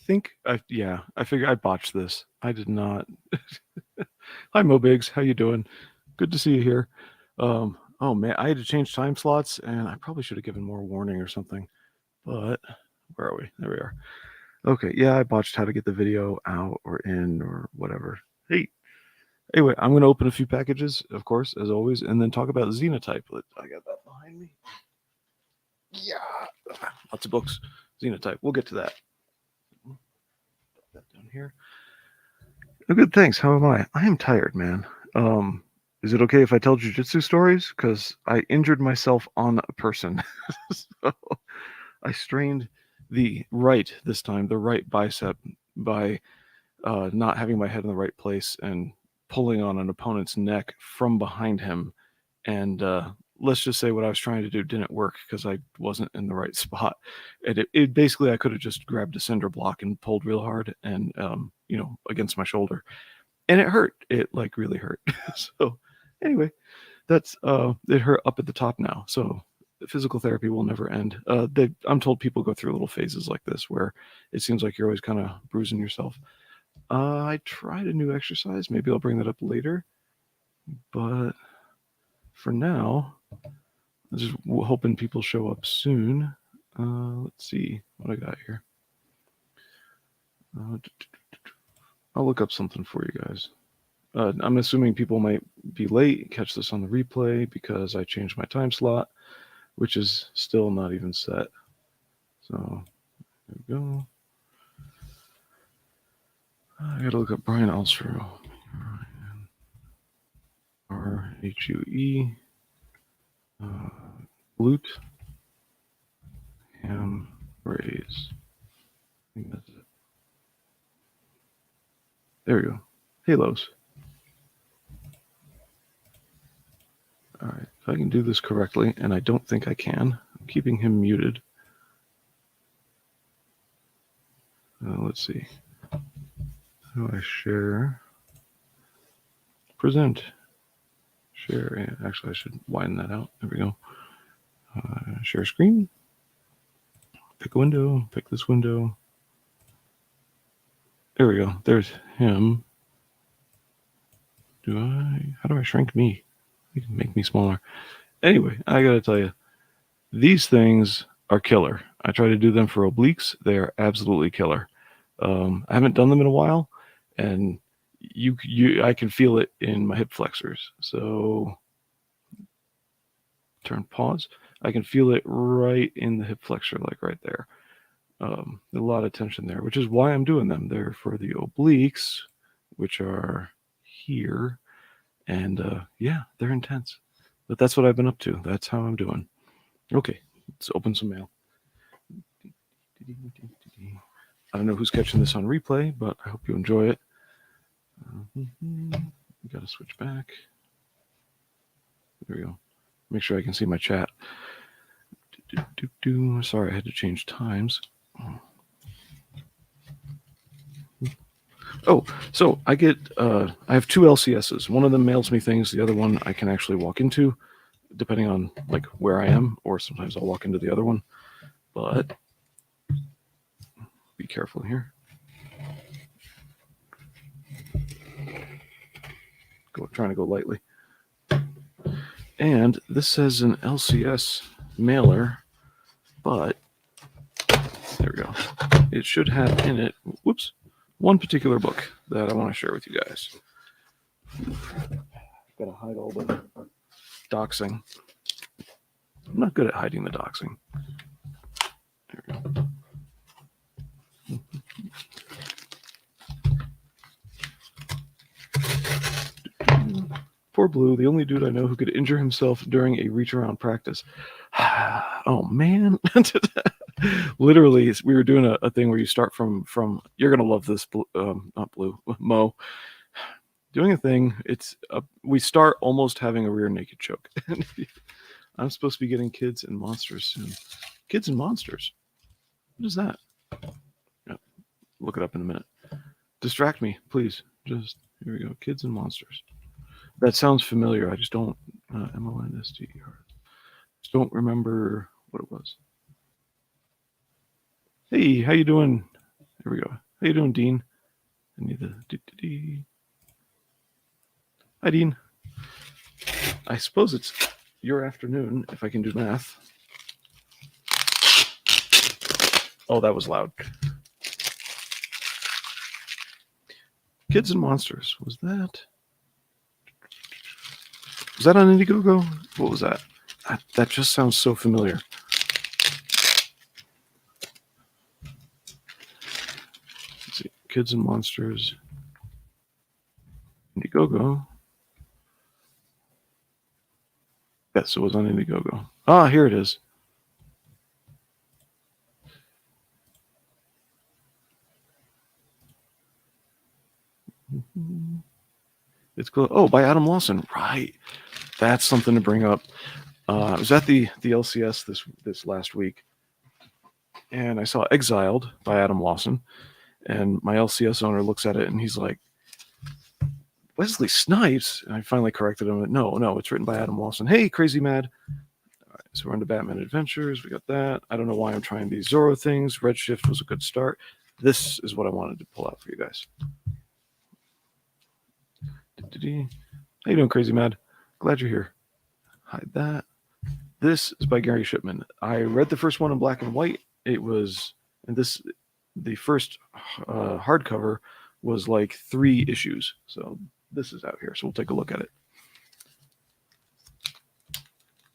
think I figured I botched this. I did not. Hi Mobigs, how you doing? Good to see you here. Oh man, I had to change time slots, and I probably should have given more warning or something. But where are we? There we are. Okay, yeah, I botched how to get the video out or in or whatever. Hey, anyway, I'm going to open a few packages, of course, as always, and then talk about Xenotype. I got that behind me. Yeah, lots of books. Xenotype. We'll get to that. Put that down here. Oh, good, thanks. How am I? I am tired, man. Is it okay if I tell jujitsu stories? Because I injured myself on a person. So I strained the right bicep, by not having my head in the right place and pulling on an opponent's neck from behind him. And let's just say what I was trying to do didn't work because I wasn't in the right spot. And it basically, I could have just grabbed a cinder block and pulled real hard and, against my shoulder. And it hurt. It like really hurt. So anyway, that's it hurt up at the top now. So physical therapy will never end. I'm told people go through little phases like this where it seems like you're always kind of bruising yourself. I tried a new exercise. Maybe I'll bring that up later. But for now, I'm just hoping people show up soon. Let's see what I got here. I'll look up something for you guys. I'm assuming people might be late, catch this on the replay because I changed my time slot, which is still not even set. So there we go. I gotta look up Brian Alstro. R-H-U-E. Glute. Ham raise. I think that's it. There we go. Halos. All right, if I can do this correctly, and I don't think I can, I'm keeping him muted. Let's see. How do I share? Present. Share. Yeah, actually, I should widen that out. There we go. Share screen. Pick a window. Pick this window. There we go. There's him. How do I shrink me? You can make me smaller. Anyway, I gotta tell you, these things are killer. I try to do them for obliques. They are absolutely killer. I haven't done them in a while, and I can feel it in my hip flexors. So pause. I can feel it right in the hip flexor, like right there. A lot of tension there, which is why I'm doing them. They're for the obliques, which are here. And yeah, they're intense. But that's what I've been up to. That's how I'm doing. Okay, let's open some mail. I don't know who's catching this on replay, but I hope you enjoy it. We got to switch back. There we go. Make sure I can see my chat. Sorry, I had to change times. Oh, so I have two LCSs. One of them mails me things. The other one I can actually walk into, depending on like where I am, or sometimes I'll walk into the other one. But be careful here. Trying to go lightly. And this says an LCS mailer, but there we go. It should have in it, one particular book that I want to share with you guys. Gotta hide all the doxing. I'm not good at hiding the doxing. There we go. Poor Blue, the only dude I know who could injure himself during a reach around practice. Oh man. Literally, we were doing a thing where you start from you're gonna love this, not Blue, Mo. Doing a thing, we start almost having a rear naked choke. I'm supposed to be getting Kids and Monsters soon. Kids and Monsters? What is that? Yeah, look it up in a minute. Distract me, please. Just, here we go, Kids and Monsters. That sounds familiar. I just don't, MONSTER. Just don't remember what it was. Hey, how you doing? Here we go. How you doing, Dean? I need the... Hi, Dean. I suppose it's your afternoon, if I can do math. Oh, that was loud. Kids and Monsters. Was that on Indiegogo? What was that? That just sounds so familiar. Let's see. Kids and Monsters. Indiegogo. Yes, it was on Indiegogo. Ah, here it is. It's called, oh, by Adam Lawson. Right. That's something to bring up. I was at the LCS this last week, and I saw Exiled by Adam Lawson, and my LCS owner looks at it and he's like, Wesley Snipes? And I finally corrected him. No, it's written by Adam Lawson. Hey, Crazy Mad. All right, so we're on to Batman Adventures. We got that. I don't know why I'm trying these Zorro things. Redshift was a good start. This is what I wanted to pull out for you guys. How you doing, Crazy Mad? Glad you're here. Hide that. This is by Gary Shipman. I read the first one in black and white. It was, and the first hardcover was like 3 issues. So this is out here. So we'll take a look at it.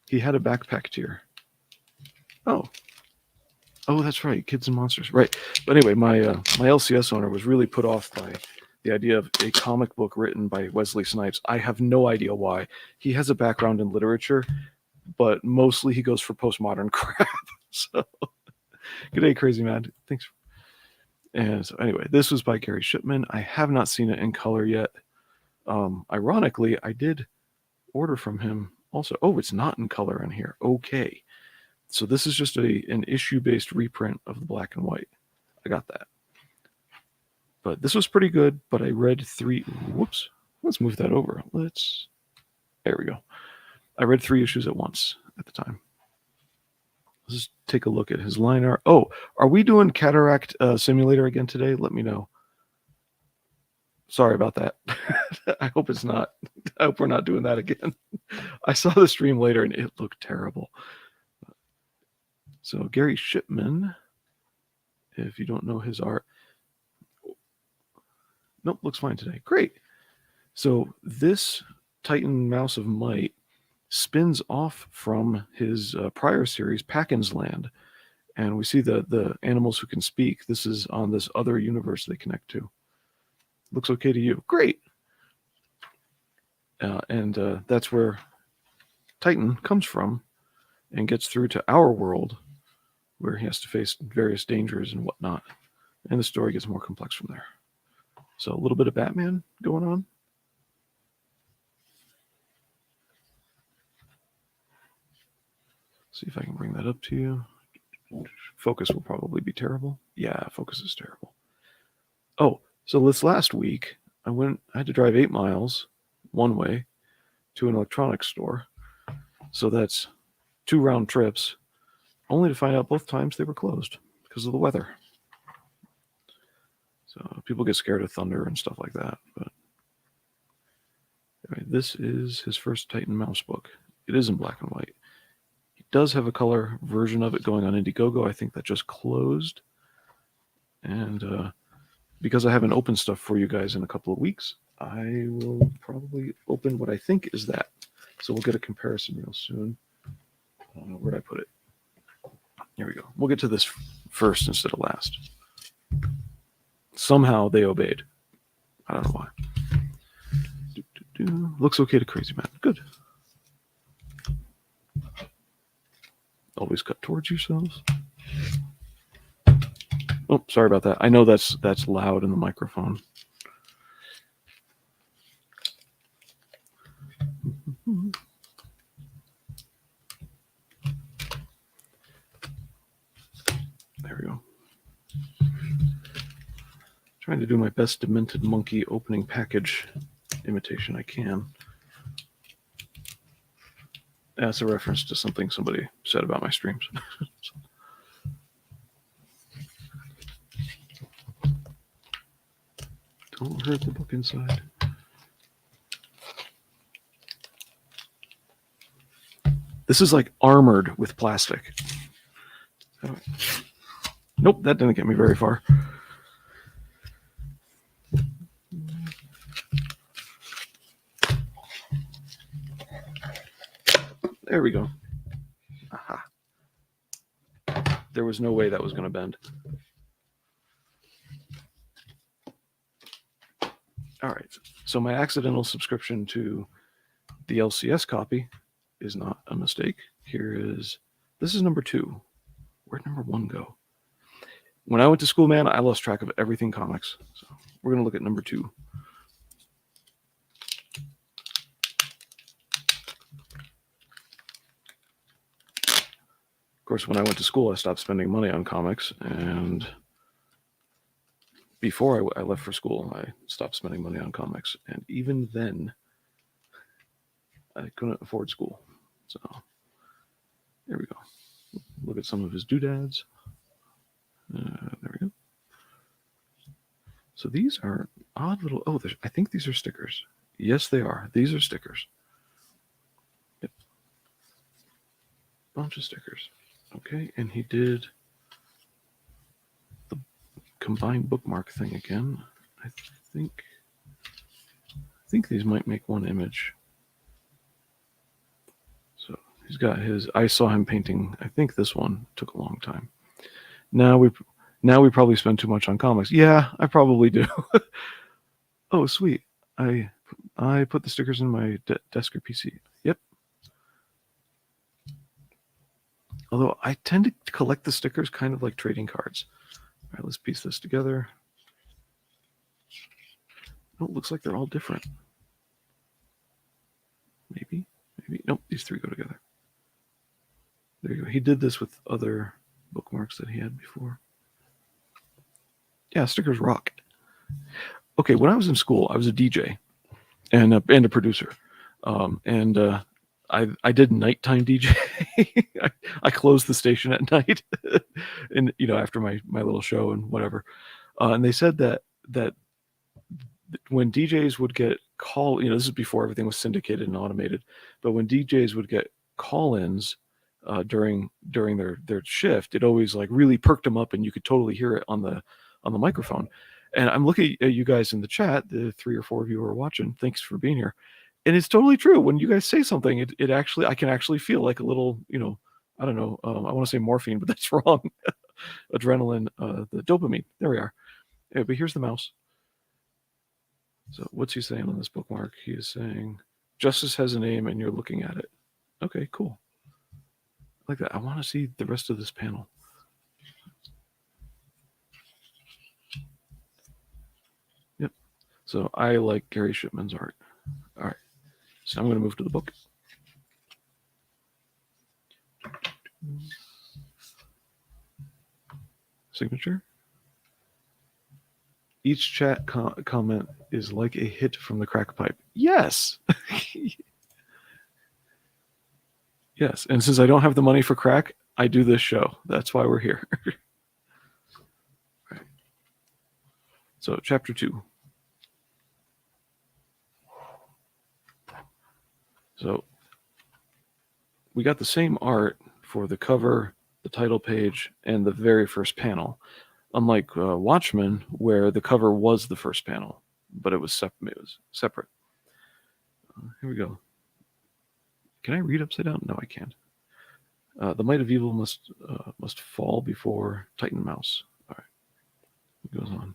He had a backpack tier. Oh, that's right. Kids and Monsters. Right. But anyway, my LCS owner was really put off by the idea of a comic book written by Wesley Snipes. I have no idea why. He has a background in literature, but mostly he goes for postmodern crap. So, good day, Crazy Mad. Thanks. And so anyway, this was by Gary Shipman. I have not seen it in color yet. Ironically, I did order from him also. Oh, it's not in color in here. Okay. So this is just an issue-based reprint of the black and white. I got that. But this was pretty good, but I read 3... Whoops. Let's move that over. There we go. I read 3 issues at once at the time. Let's just take a look at his line art. Oh, are we doing Cataract Simulator again today? Let me know. Sorry about that. I hope it's not. I hope we're not doing that again. I saw the stream later and it looked terrible. So Gary Shipman, if you don't know his art. Nope, looks fine today. Great. So this Titan Mouse of Might spins off from his prior series, Packin's Land. And we see the animals who can speak. This is on this other universe they connect to. Looks okay to you. Great. And that's where Titan comes from and gets through to our world, where he has to face various dangers and whatnot. And the story gets more complex from there. So a little bit of Batman going on. See if I can bring that up to you. Focus will probably be terrible. Yeah, focus is terrible. Oh, so this last week, I had to drive 8 miles one way to an electronics store. So that's 2 round trips, only to find out both times they were closed because of the weather. So people get scared of thunder and stuff like that. But anyway, this is his first Titan Mouse book. It is in black and white. He does have a color version of it going on Indiegogo. I think that just closed. And because I haven't opened stuff for you guys in a couple of weeks, I will probably open what I think is that. So we'll get a comparison real soon. Where'd I put it? Here we go. We'll get to this first instead of last. Somehow they obeyed. I don't know why. Looks okay to Crazy Man. Good. Always cut towards yourselves. Oh, sorry about that. I know that's loud in the microphone. There we go. Trying to do my best Demented Monkey opening package imitation I can. That's a reference to something somebody said about my streams. hurt the book inside. This is like armored with plastic. Nope, that didn't get me very far. There we go. Aha. There was no way that was going to bend. All right, so my accidental subscription to the LCS copy is not a mistake. This is number 2. Where'd number 1 go? When I went to school, man, I lost track of everything comics. So we're going to look at number 2. Of course, when I went to school, I stopped spending money on comics, and before I left for school, I stopped spending money on comics, and even then, I couldn't afford school. So there we go. Look at some of his doodads. There we go. So these are odd little. Oh, I think these are stickers. Yes, they are. These are stickers. Yep. Bunch of stickers. Okay, and he did the combined bookmark thing again. I think these might make one image. So he's got his. I saw him painting. I think this one took a long time. Now we probably spend too much on comics. Yeah, I probably do. Oh, sweet. I put the stickers in my desk or PC. Yep. Although I tend to collect the stickers kind of like trading cards. All right, let's piece this together. Oh, it looks like they're all different. Maybe. Nope, these 3 go together. There you go. He did this with other bookmarks that he had before. Yeah, stickers rock. Okay, when I was in school, I was a DJ and a producer. I did nighttime DJ. I closed the station at night, and after my little show and whatever. And they said that when DJs would get this is before everything was syndicated and automated, but when DJs would get call-ins during their shift, it always like really perked them up, and you could totally hear it on the microphone. And I'm looking at you guys in the chat, the 3 or 4 of you who are watching. Thanks for being here. And it's totally true. When you guys say something, it actually, I can actually feel like a little, I don't know. I want to say morphine, but that's wrong. Adrenaline, the dopamine. There we are. Yeah, but here's the mouse. So what's he saying on this bookmark? He is saying, justice has a name and you're looking at it. Okay, cool. I like that. I want to see the rest of this panel. Yep. So I like Gary Shipman's art. All right. So I'm going to move to the book. Signature. Each chat comment is like a hit from the crack pipe. Yes. Yes. And since I don't have the money for crack, I do this show. That's why we're here. Right. So chapter 2. So we got the same art for the cover, the title page, and the very first panel. Unlike Watchmen, where the cover was the first panel, but it was separate. Here we go. Can I read upside down? No, I can't. The might of evil must fall before Titan Mouse. All right. It goes on.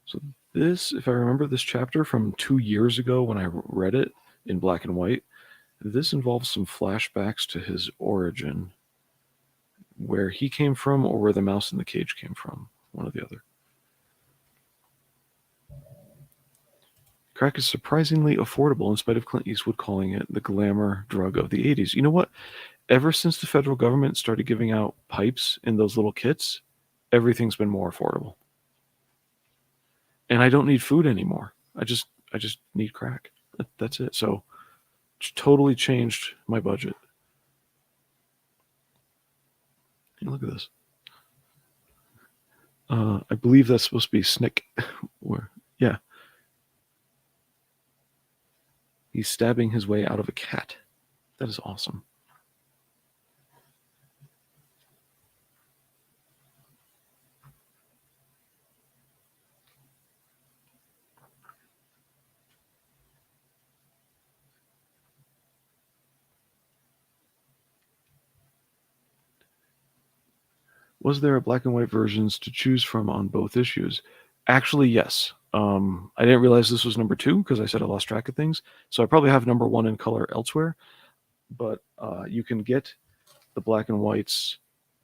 So this, if I remember this chapter from 2 years ago when I read it in black and white, this involves some flashbacks to his origin, where he came from or where the mouse in the cage came from, one or the other. Crack is surprisingly affordable in spite of Clint Eastwood calling it the glamour drug of the 80s. You know what? Ever since the federal government started giving out pipes in those little kits, everything's been more affordable. And I don't need food anymore. I just need crack. That's it. So totally changed my budget. And look at this. I believe that's supposed to be Snick. Yeah. He's stabbing his way out of a cat. That is awesome. Was there a black and white versions to choose from on both issues? Actually, yes. I didn't realize this was number 2 because I said I lost track of things. So I probably have number 1 in color elsewhere. But you can get the black and whites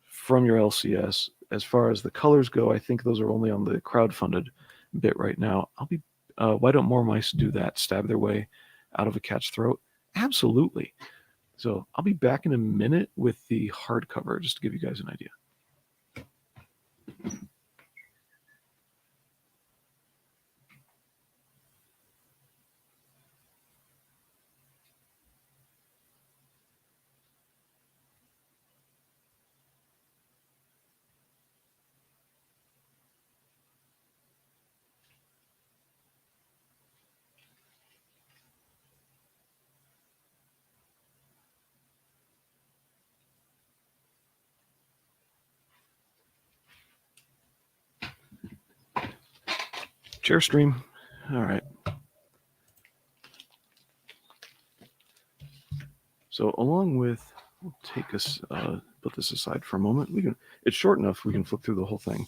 from your LCS. As far as the colors go, I think those are only on the crowdfunded bit right now. Why don't more mice do that? Stab their way out of a cat's throat? Absolutely. So I'll be back in a minute with the hardcover, just to give you guys an idea. Chair stream. All right. So along with, we'll take us, put this aside for a moment. It's short enough we can flip through the whole thing.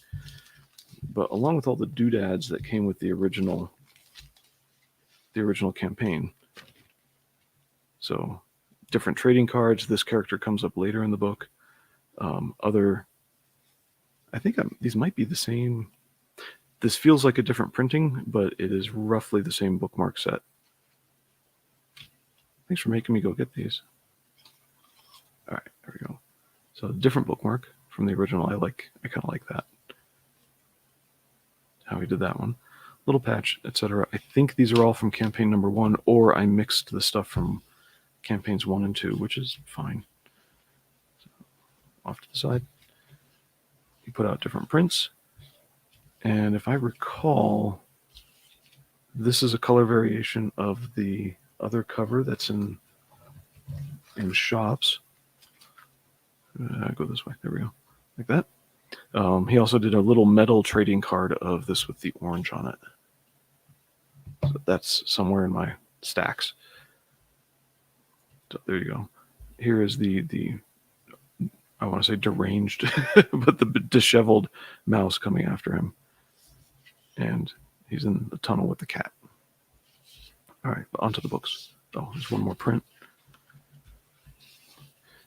But along with all the doodads that came with the original campaign, so different trading cards. This character comes up later in the book. I think these might be the same. This feels like a different printing, but it is roughly the same bookmark set. Thanks for making me go get these. All right, there we go. So different bookmark from the original. I kind of like that. How we did that one. Little patch, etc. I think these are all from campaign number 1, or I mixed the stuff from campaigns 1 and 2, which is fine. So, off to the side. He put out different prints. And if I recall, this is a color variation of the other cover that's in shops. Go this way. There we go. Like that. He also did a little metal trading card of this with the orange on it. So that's somewhere in my stacks. So there you go. Here is the I want to say deranged, but the disheveled mouse coming after him. And he's in the tunnel with the cat. All right, onto the books. Oh, there's one more print.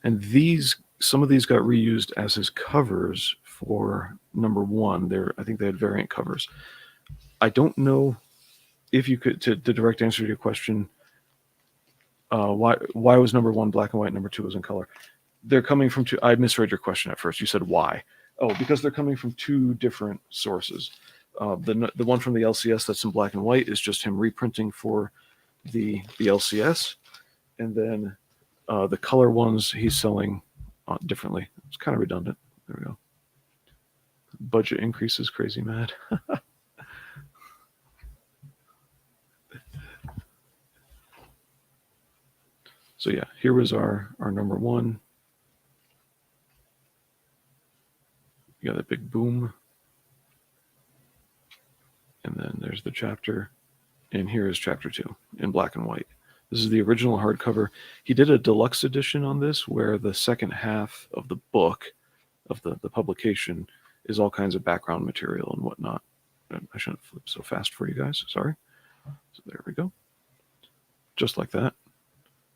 And some of these got reused as his covers for number 1. I think they had variant covers. I don't know if you could, to direct answer to your question, why was number 1 black and white, number 2 was in color? They're coming from two. I misread your question at first. You said why? Oh, because they're coming from 2 different sources. The one from the LCS that's in black and white is just him reprinting for the LCS, and then the color ones he's selling differently. It's kind of redundant. There we go. Budget increases, crazy mad. So yeah, here was our number 1. You got that big boom. And then there's the chapter. And here is chapter 2 in black and white. This is the original hardcover. He did a deluxe edition on this where the second half of the book, of the publication, is all kinds of background material and whatnot. I shouldn't flip so fast for you guys. Sorry. So there we go. Just like that.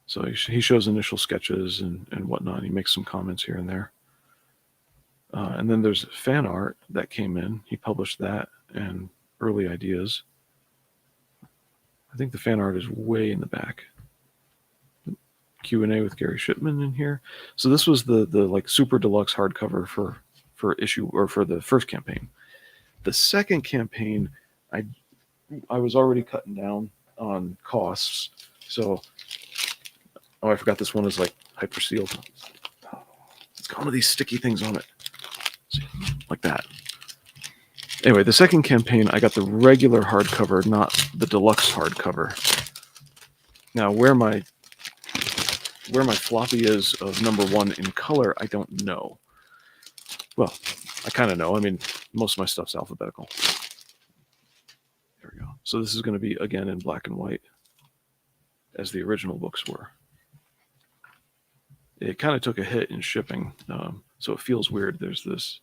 So he shows initial sketches and whatnot. He makes some comments here and there. And then there's fan art that came in. He published that and early ideas. I think the fan art is way in the back. Q&A with Gary Shipman in here. So this was the like super deluxe hardcover for issue, or for the first campaign. The second campaign, I was already cutting down on costs. So, I forgot this one is like hyper sealed. It's got one of these sticky things on it. See, like that. Anyway, the second campaign, I got the regular hardcover, not the deluxe hardcover. Now, where my floppy is of number 1 in color, I don't know. Well, I kind of know. I mean, most of my stuff's alphabetical. There we go. So this is going to be, again, in black and white, as the original books were. It kind of took a hit in shipping, so it feels weird. There's this,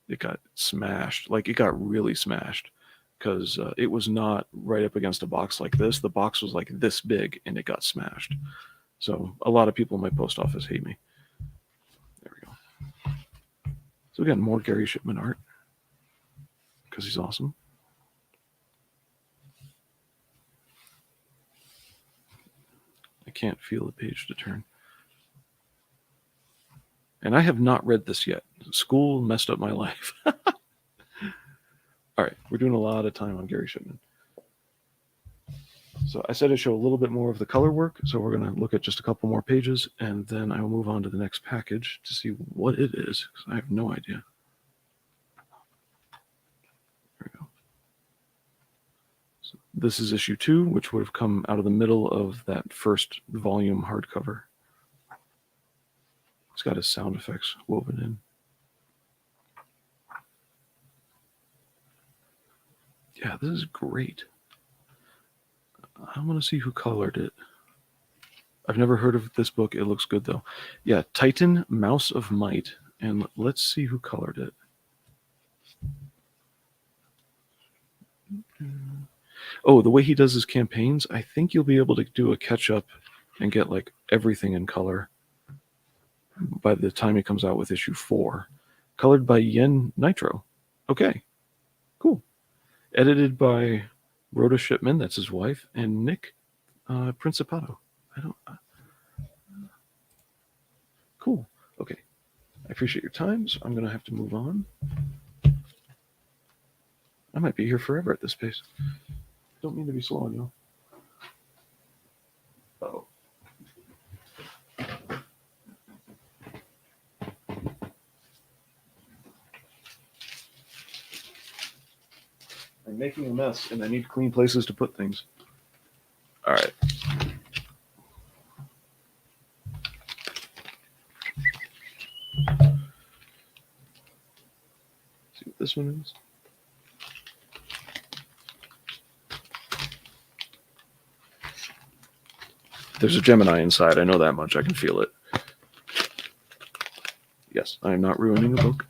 it got smashed. Like, it got really smashed, because it was not right up against a box like this. The box was like this big, and it got smashed. So a lot of people in my post office hate me. There we go. So again, more Gary Shipman art, because he's awesome. I can't feel the page to turn. And I have not read this yet. School messed up my life. All right, we're doing a lot of time on Gary Shipman. So I said I'd show a little bit more of the color work, so we're going to look at just a couple more pages, and then I will move on to the next package to see what it is, because I have no idea. There we go. So this is issue 2, which would have come out of the middle of that first volume hardcover. It's got his sound effects woven in. Yeah, this is great. I want to see who colored it. I've never heard of this book. It looks good, though. Yeah, Titan, Mouse of Might. And let's see who colored it. Oh, the way he does his campaigns, I think you'll be able to do a catch-up and get, like, everything in color by the time he comes out with issue 4. Colored by Yen Nitro. Okay, cool. Edited by Rhoda Shipman, that's his wife, and Nick Principato. Cool. Okay. I appreciate your time, so I'm going to have to move on. I might be here forever at this pace. Don't mean to be slow on you. Uh-oh. I'm making a mess, and I need clean places to put things. All right. See what this one is. There's a Gemini inside. I know that much. I can feel it. Yes, I am not ruining a book.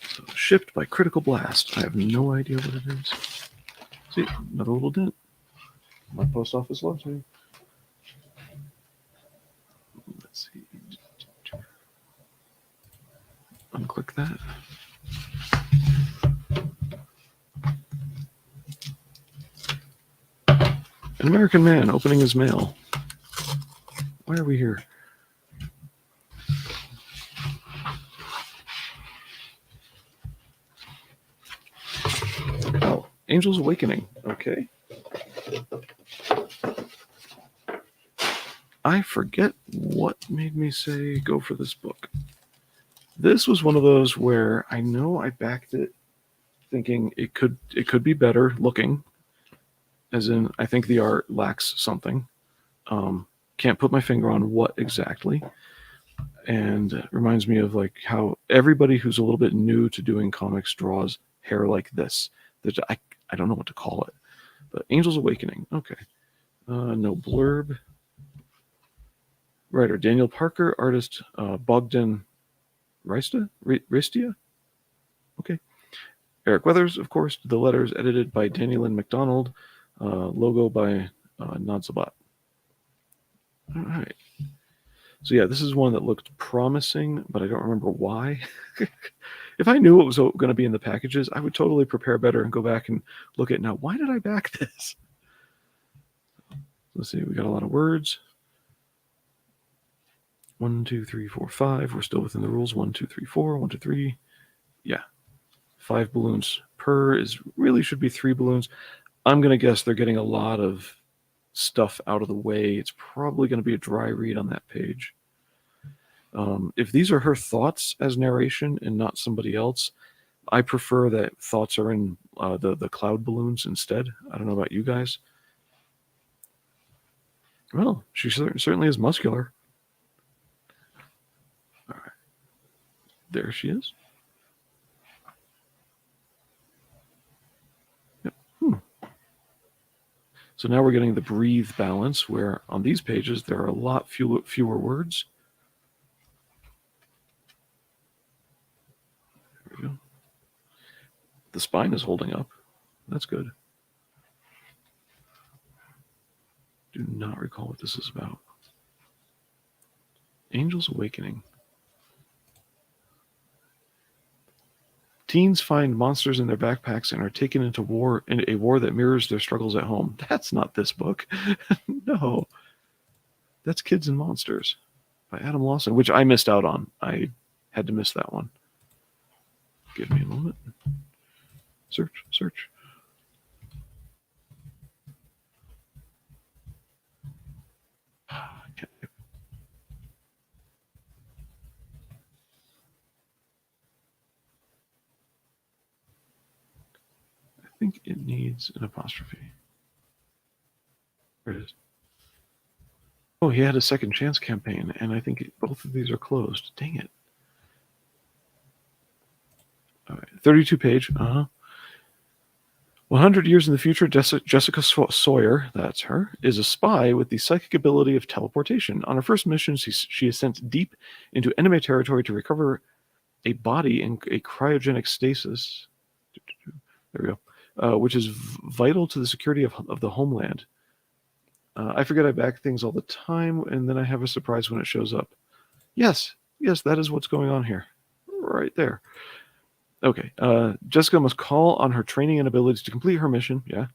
So, shipped by Critical Blast. I have no idea what it is. See, another little dent. My post office loves me. Let's see. Unclick that. An American man opening his mail. Why are we here? Oh, Angel's Awakening. Okay. I forget what made me say go for this book. This was one of those where I know I backed it thinking it could be better looking, as in I think the art lacks something. Can't put my finger on what exactly. And it reminds me of like how everybody who's a little bit new to doing comics draws hair like this. I don't know what to call it. But Angel's Awakening. Okay. No blurb. Writer Daniel Parker. Artist Bogdan Ristia? Okay. Eric Weathers, of course. The letters edited by Danielyn McDonald. Logo by Nodzabat. All right. So yeah, this is one that looked promising, but I don't remember why. If I knew what was going to be in the packages, I would totally prepare better and go back and look at now. Why did I back this? Let's see. We got a lot of words. 1, 2, 3, 4, 5. We're still within the rules. 1, 2, 3, 4. 1, 2, 3. Yeah. 5 balloons per is really should be 3 balloons. I'm going to guess they're getting a lot of stuff out of the way, it's probably going to be a dry read on that page. If these are her thoughts as narration and not somebody else, I prefer that thoughts are in the cloud balloons instead. I don't know about you guys. Well, she certainly is muscular. All right. There she is. Yep. So now we're getting the breathe balance, where on these pages there are a lot fewer words. There we go. The spine is holding up. That's good. Do not recall what this is about. Angel's Awakening. Teens find monsters in their backpacks and are taken into a war that mirrors their struggles at home. That's not this book. No. That's Kids and Monsters by Adam Lawson, which I missed out on. I had to miss that one. Give me a moment. Search. I think it needs an apostrophe. There it is. Oh, he had a second chance campaign, and I think both of these are closed. Dang it. All right, 32 page. 100 years in the future, Jessica Sawyer, that's her, is a spy with the psychic ability of teleportation. On her first mission, she is sent deep into enemy territory to recover a body in a cryogenic stasis. There we go. Which is vital to the security of the homeland. I forget I back things all the time, and then I have a surprise when it shows up. Yes, that is what's going on here. Right there. Okay, Jessica must call on her training and abilities to complete her mission. Yeah,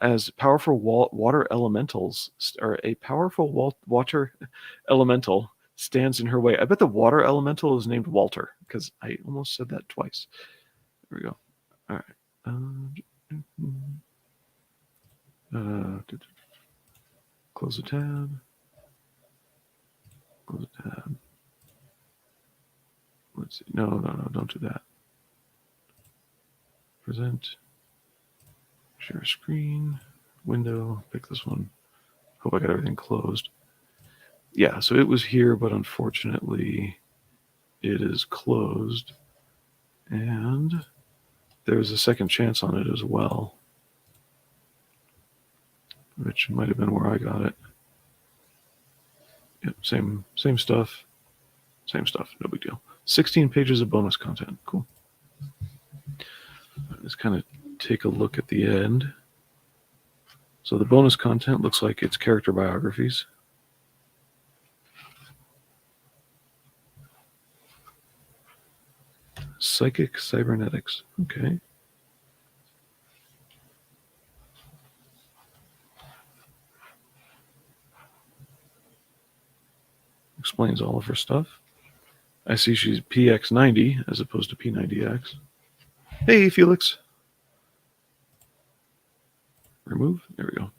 as powerful water elementals, or a powerful water elemental stands in her way. I bet the water elemental is named Walter, because I almost said that twice. There we go. All right. Close the tab. Close the tab. Let's see. No, don't do that. Present. Share screen. Window. Pick this one. Hope I got everything closed. Yeah, so it was here, but unfortunately it is closed. And there's a second chance on it as well, which might have been where I got it. Yep, same stuff. Same stuff. No big deal. 16 pages of bonus content. Cool. Let's kind of take a look at the end. So the bonus content looks like it's character biographies. Psychic cybernetics. Okay. Explains all of her stuff. I see she's PX90 as opposed to P90X. Hey, Felix. Remove. There we go.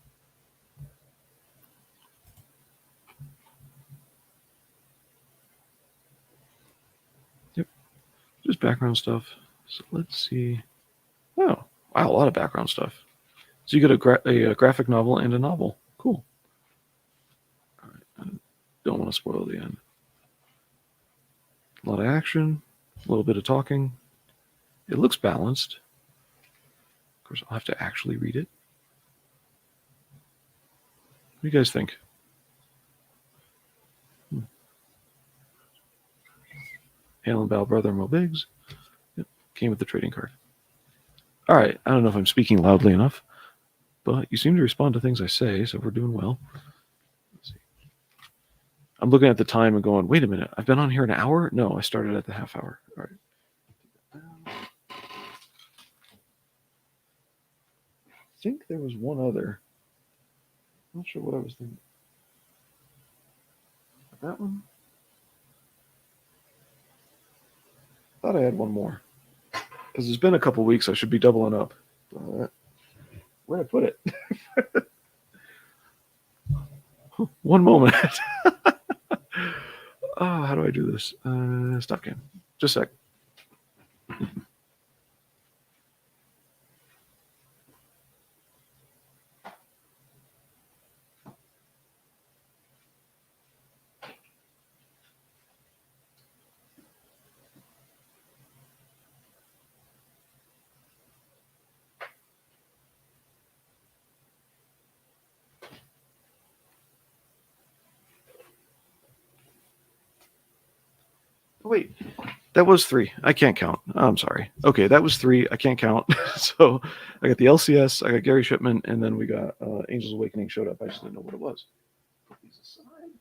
Yep. Just background stuff. So let's see. Oh, wow, a lot of background stuff. So you get a graphic novel and a novel. Cool. All right. I don't want to spoil the end. A lot of action, a little bit of talking. It looks balanced. Of course, I'll have to actually read it. What do you guys think? Hale and Bow Brother Mo Biggs. Yep. Came with the trading card. All right. I don't know if I'm speaking loudly enough, but you seem to respond to things I say, so we're doing well. Let's see. I'm looking at the time and going, wait a minute, I've been on here an hour? No, I started at the half hour. All right. I think there was one other. I'm not sure what I was thinking. That one? I thought I had one more. Because it's been a couple weeks, I should be doubling up. Where'd I put it? One moment. Oh, how do I do this? Stop game. Just a sec. Wait, that was 3. I can't count. I'm sorry. Okay, that was 3. I can't count. So I got the LCS, I got Gary Shipman, and then we got Angels Awakening showed up. I just didn't know what it was. Put these aside.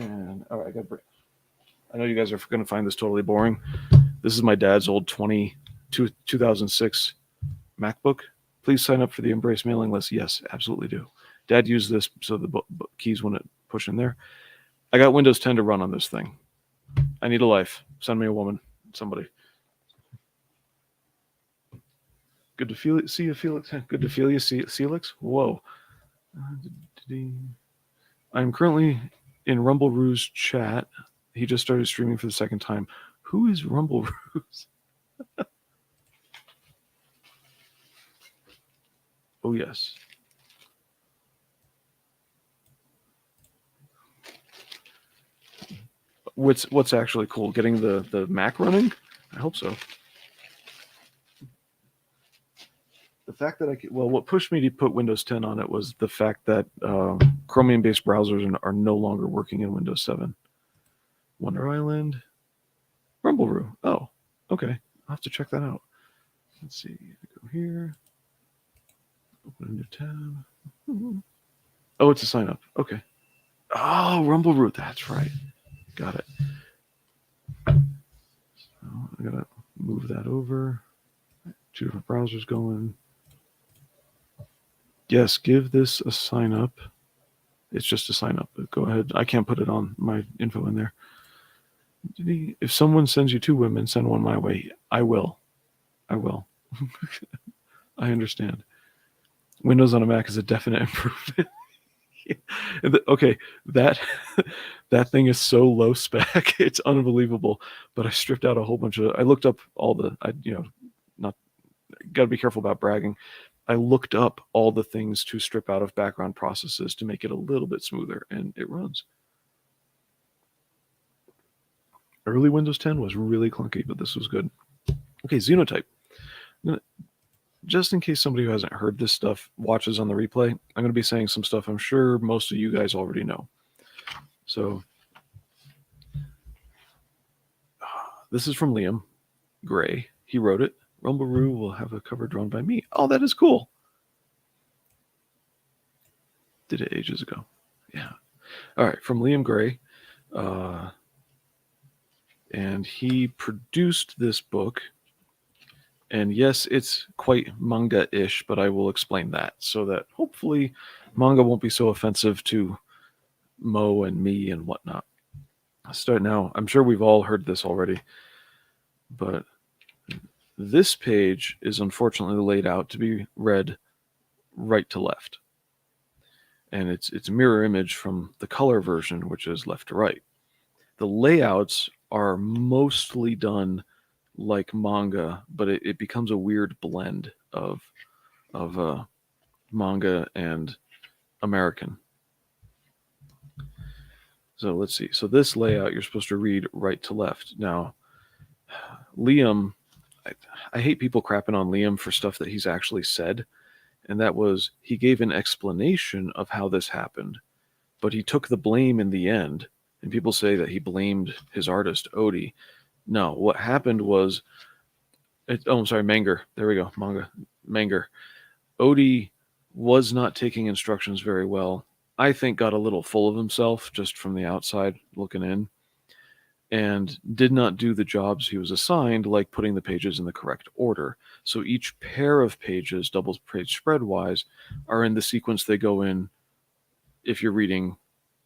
And all right, I got. I know you guys are going to find this totally boring. This is my dad's old 2006 MacBook. Please sign up for the Embrace mailing list. Yes, absolutely do. Dad used this so the keys wouldn't push in there. I got Windows 10 to run on this thing. I need a life. Send me a woman. Somebody. Good to see you, Felix. Good to feel you, Felix. Whoa. I'm currently in Rumble Ruse chat. He just started streaming for the second time. Who is Rumble Ruse? Oh, yes. What's actually cool? Getting the Mac running? I hope so. The fact that what pushed me to put Windows 10 on it was the fact that Chromium-based browsers are no longer working in Windows 7. Wonder Island, Rumble. Oh, okay. I'll have to check that out. Let's see. Go here. Open a new tab. Oh, it's a sign up. Okay. Oh, Rumble. That's right. Got it. So I gotta move that over. 2 different browsers going. Yes, give this a sign up. It's just a sign up. Go ahead. I can't put it on my info in there. If someone sends you 2 women, send one my way. I will. I understand. Windows on a Mac is a definite improvement. Okay, that thing is so low spec. It's unbelievable. But I stripped out a whole bunch of. I looked up all the. Not got to be careful about bragging. I looked up all the things to strip out of background processes to make it a little bit smoother, and it runs. Early Windows 10 was really clunky, but this was good. Okay, Xenotype. Just in case somebody who hasn't heard this stuff watches on the replay, I'm going to be saying some stuff I'm sure most of you guys already know. So this is from Liam Gray. He wrote it. Rumble will have a cover drawn by me. Oh, that is cool. Did it ages ago. Yeah. All right, from Liam Gray. And he produced this book. And yes, it's quite manga-ish, but I will explain that so that hopefully manga won't be so offensive to Mo and me and whatnot. I'll start now. I'm sure we've all heard this already, but this page is unfortunately laid out to be read right to left. And it's a mirror image from the color version, which is left to right. The layouts are mostly done like manga, but it becomes a weird blend of manga and American. So let's see. So this layout, you're supposed to read right to left. Now, Liam, I hate people crapping on Liam for stuff that he's actually said. And that was, he gave an explanation of how this happened, but he took the blame in the end. And people say that he blamed his artist, Odie. No, what happened was, I'm sorry, Manger. There we go, Manger. Odie was not taking instructions very well. I think got a little full of himself just from the outside looking in, and did not do the jobs he was assigned, like putting the pages in the correct order. So each pair of pages, double page spread wise, are in the sequence they go in if you're reading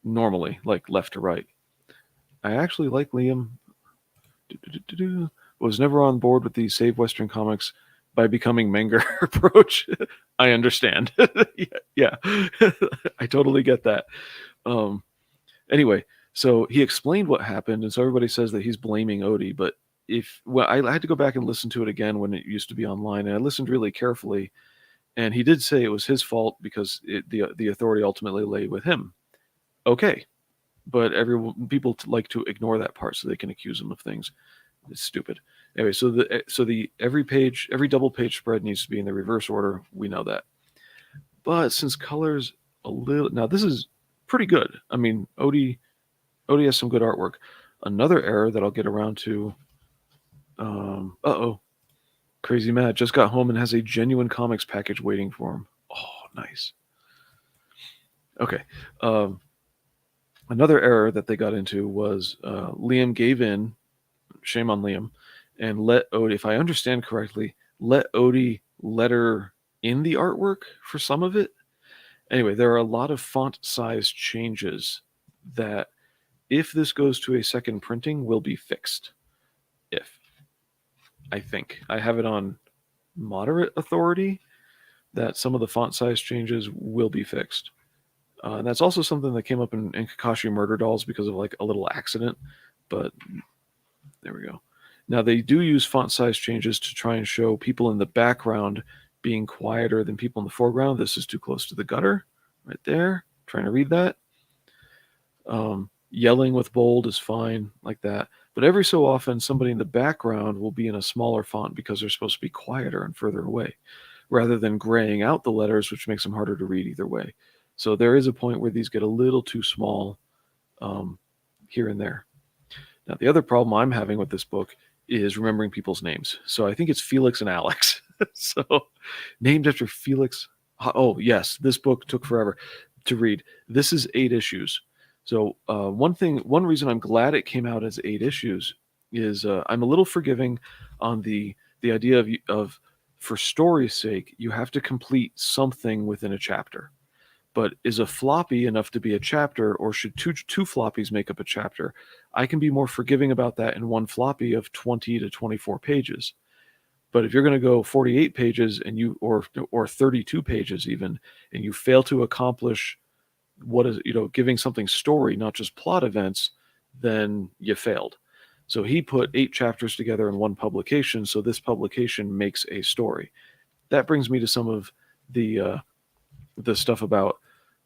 normally, like left to right. I actually like Liam. Was never on board with the Save Western Comics by becoming manga approach. I understand. Yeah. I totally get that. Anyway, so he explained what happened, and so everybody says that he's blaming Odie, but I had to go back and listen to it again when it used to be online, and I listened really carefully, and he did say it was his fault because the authority ultimately lay with him. Okay, but people like to ignore that part so they can accuse him of things. It's stupid. Anyway, so the every double page spread needs to be in the reverse order. We know that, but since colors a little now, this is pretty good. I mean, Odie has some good artwork. Another error that I'll get around to. Crazy Matt just got home and has a genuine comics package waiting for him. Oh, nice. Okay. Another error that they got into was Liam gave in. Shame on Liam, and let Odie, if I understand correctly, let Odie letter in the artwork for some of it. Anyway, there are a lot of font size changes that, if this goes to a second printing, will be fixed. I think I have it on moderate authority that some of the font size changes will be fixed. And that's also something that came up in Kakashi Murder Dolls because of like a little accident, but there we go. Now they do use font size changes to try and show people in the background being quieter than people in the foreground. This is too close to the gutter right there. Trying to read that. Yelling with bold is fine like that. But every so often somebody in the background will be in a smaller font because they're supposed to be quieter and further away, rather than graying out the letters, which makes them harder to read either way. So there is a point where these get a little too small here and there. Now, the other problem I'm having with this book is remembering people's names. So I think it's Felix and Alex. So named after Felix. Oh, yes, this book took forever to read. This is 8 issues. So one reason I'm glad it came out as 8 issues is I'm a little forgiving on the idea of for story's sake, you have to complete something within a chapter. But is a floppy enough to be a chapter, or should two floppies make up a chapter? I can be more forgiving about that in one floppy of 20 to 24 pages. But if you're going to go 48 pages and or 32 pages even, and you fail to accomplish what is, giving something story, not just plot events, then you failed. So he put 8 chapters together in one publication, so this publication makes a story. That brings me to some of the stuff about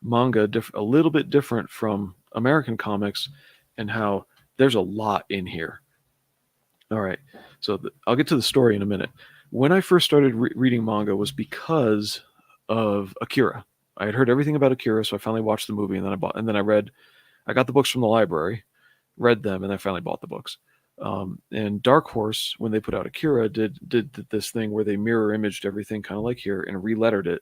manga, a little bit different from American comics, and how there's a lot in here. All right, so I'll get to the story in a minute. When I first started reading manga was because of Akira. I had heard everything about Akira, so I finally watched the movie, and then I got the books from the library, read them, and I finally bought the books. And Dark Horse, when they put out Akira, did this thing where they mirror imaged everything kind of like here and relettered it,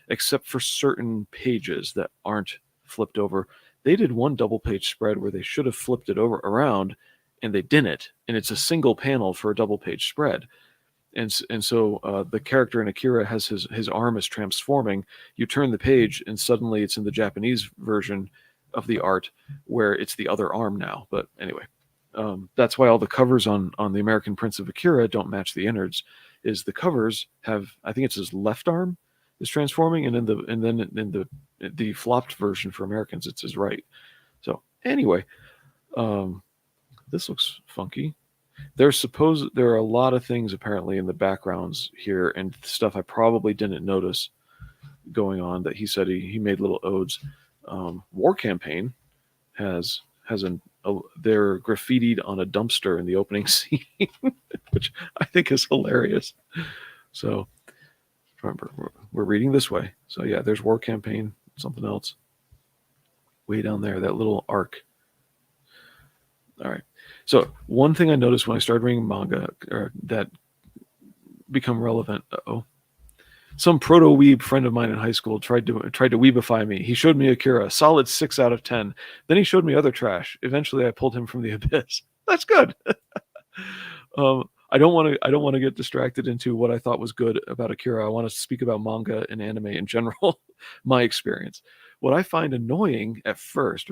except for certain pages that aren't flipped over. They did one double page spread where they should have flipped it around, and they didn't. And it's a single panel for a double page spread. And so the character in Akira has his arm is transforming. You turn the page, and suddenly it's in the Japanese version of the art where it's the other arm now. But anyway, that's why all the covers on the American prints of Akira don't match the innards. Is the covers have, I think it's his left arm is transforming, and then in the flopped version for Americans, it's his right. So anyway, this looks funky. There are a lot of things apparently in the backgrounds here, and stuff I probably didn't notice going on that he said he made little odes. War Campaign they're graffitied on a dumpster in the opening scene, which I think is hilarious. So remember, we're reading this way. So yeah, there's War Campaign, something else way down there, that little arc. All right. So one thing I noticed when I started reading manga that become relevant. Some proto-weeb friend of mine in high school tried to weebify me. He showed me Akira, solid 6 out of 10. Then he showed me other trash. Eventually, I pulled him from the abyss. That's good. I don't want to get distracted into what I thought was good about Akira. I want to speak about manga and anime in general, my experience. What I find annoying at first,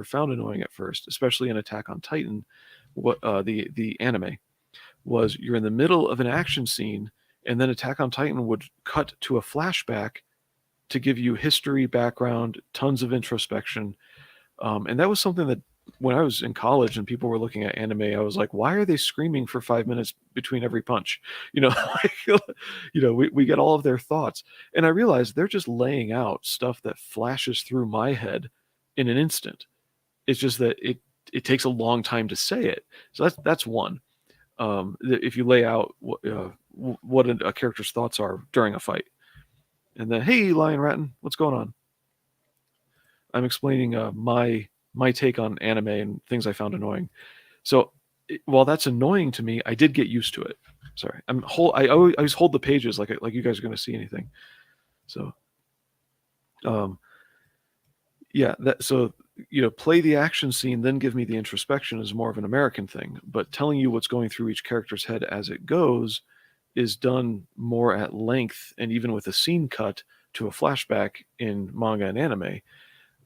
especially in Attack on Titan, the anime, was you're in the middle of an action scene and then Attack on Titan would cut to a flashback to give you history, background, tons of introspection. And that was something that when I was in college and people were looking at anime, I was like, why are they screaming for 5 minutes between every punch? We get all of their thoughts. And I realized they're just laying out stuff that flashes through my head in an instant. It's just that it takes a long time to say it. So that's one. If you lay out what a character's thoughts are during a fight. And then, hey, Lion Ratton, what's going on? I'm explaining my take on anime and things I found annoying. So while that's annoying to me, I did get used to it. Sorry, I always hold the pages like you guys are going to see anything. So, yeah, play the action scene, then give me the introspection is more of an American thing. But telling you what's going through each character's head as it goes is done more at length, and even with a scene cut to a flashback in manga and anime.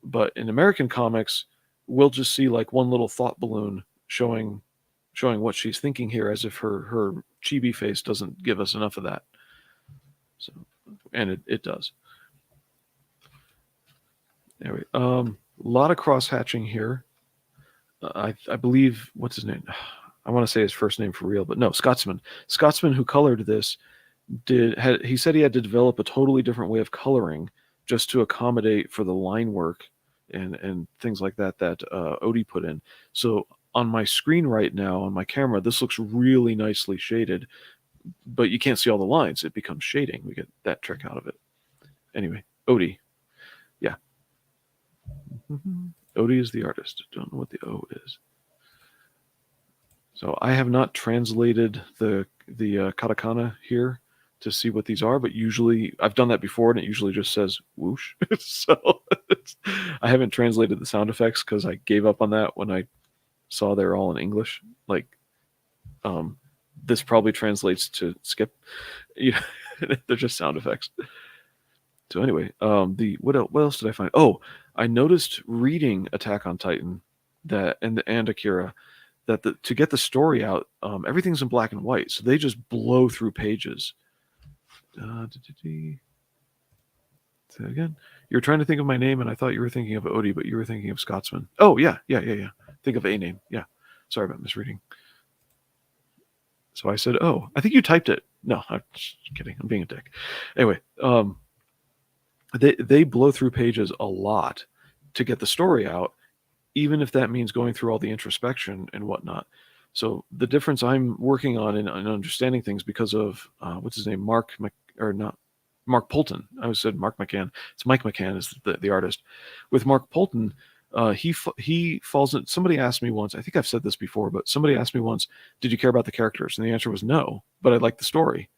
But in American comics, we'll just see like one little thought balloon showing what she's thinking here, as if her chibi face doesn't give us enough of that. So, and it does. Anyway, a lot of cross hatching here. I believe, what's his name? I want to say his first name for real, but no, Scotsman, who colored this, he said he had to develop a totally different way of coloring just to accommodate for the line work and things like that Odie put in. So on my screen right now, on my camera, this looks really nicely shaded, but you can't see all the lines. It becomes shading. We get that trick out of it. Anyway, Odie. Yeah. Odie is the artist. Don't know what the O is. So I have not translated the katakana here to see what these are, but usually I've done that before and it usually just says whoosh. So I haven't translated the sound effects because I gave up on that when I saw they're all in English. Like, this probably translates to skip. They're just sound effects. So anyway, what else did I find? Oh, I noticed reading Attack on Titan and Akira that to get the story out, everything's in black and white, so they just blow through pages. Say again. You're trying to think of my name, and I thought you were thinking of Odie, but you were thinking of Scotsman. Oh yeah. Think of a name. Yeah. Sorry about misreading. So I said, oh, I think you typed it. No, I'm just kidding. I'm being a dick. Anyway, they blow through pages a lot to get the story out, even if that means going through all the introspection and whatnot. So the difference I'm working on in understanding things because of what's his name, Mark Polton. I always said Mark McCann. It's Mike McCann is the artist. With Mark Polton, he falls in. Somebody asked me once. I think I've said this before, but somebody asked me once, "Did you care about the characters?" And the answer was no. But I liked the story.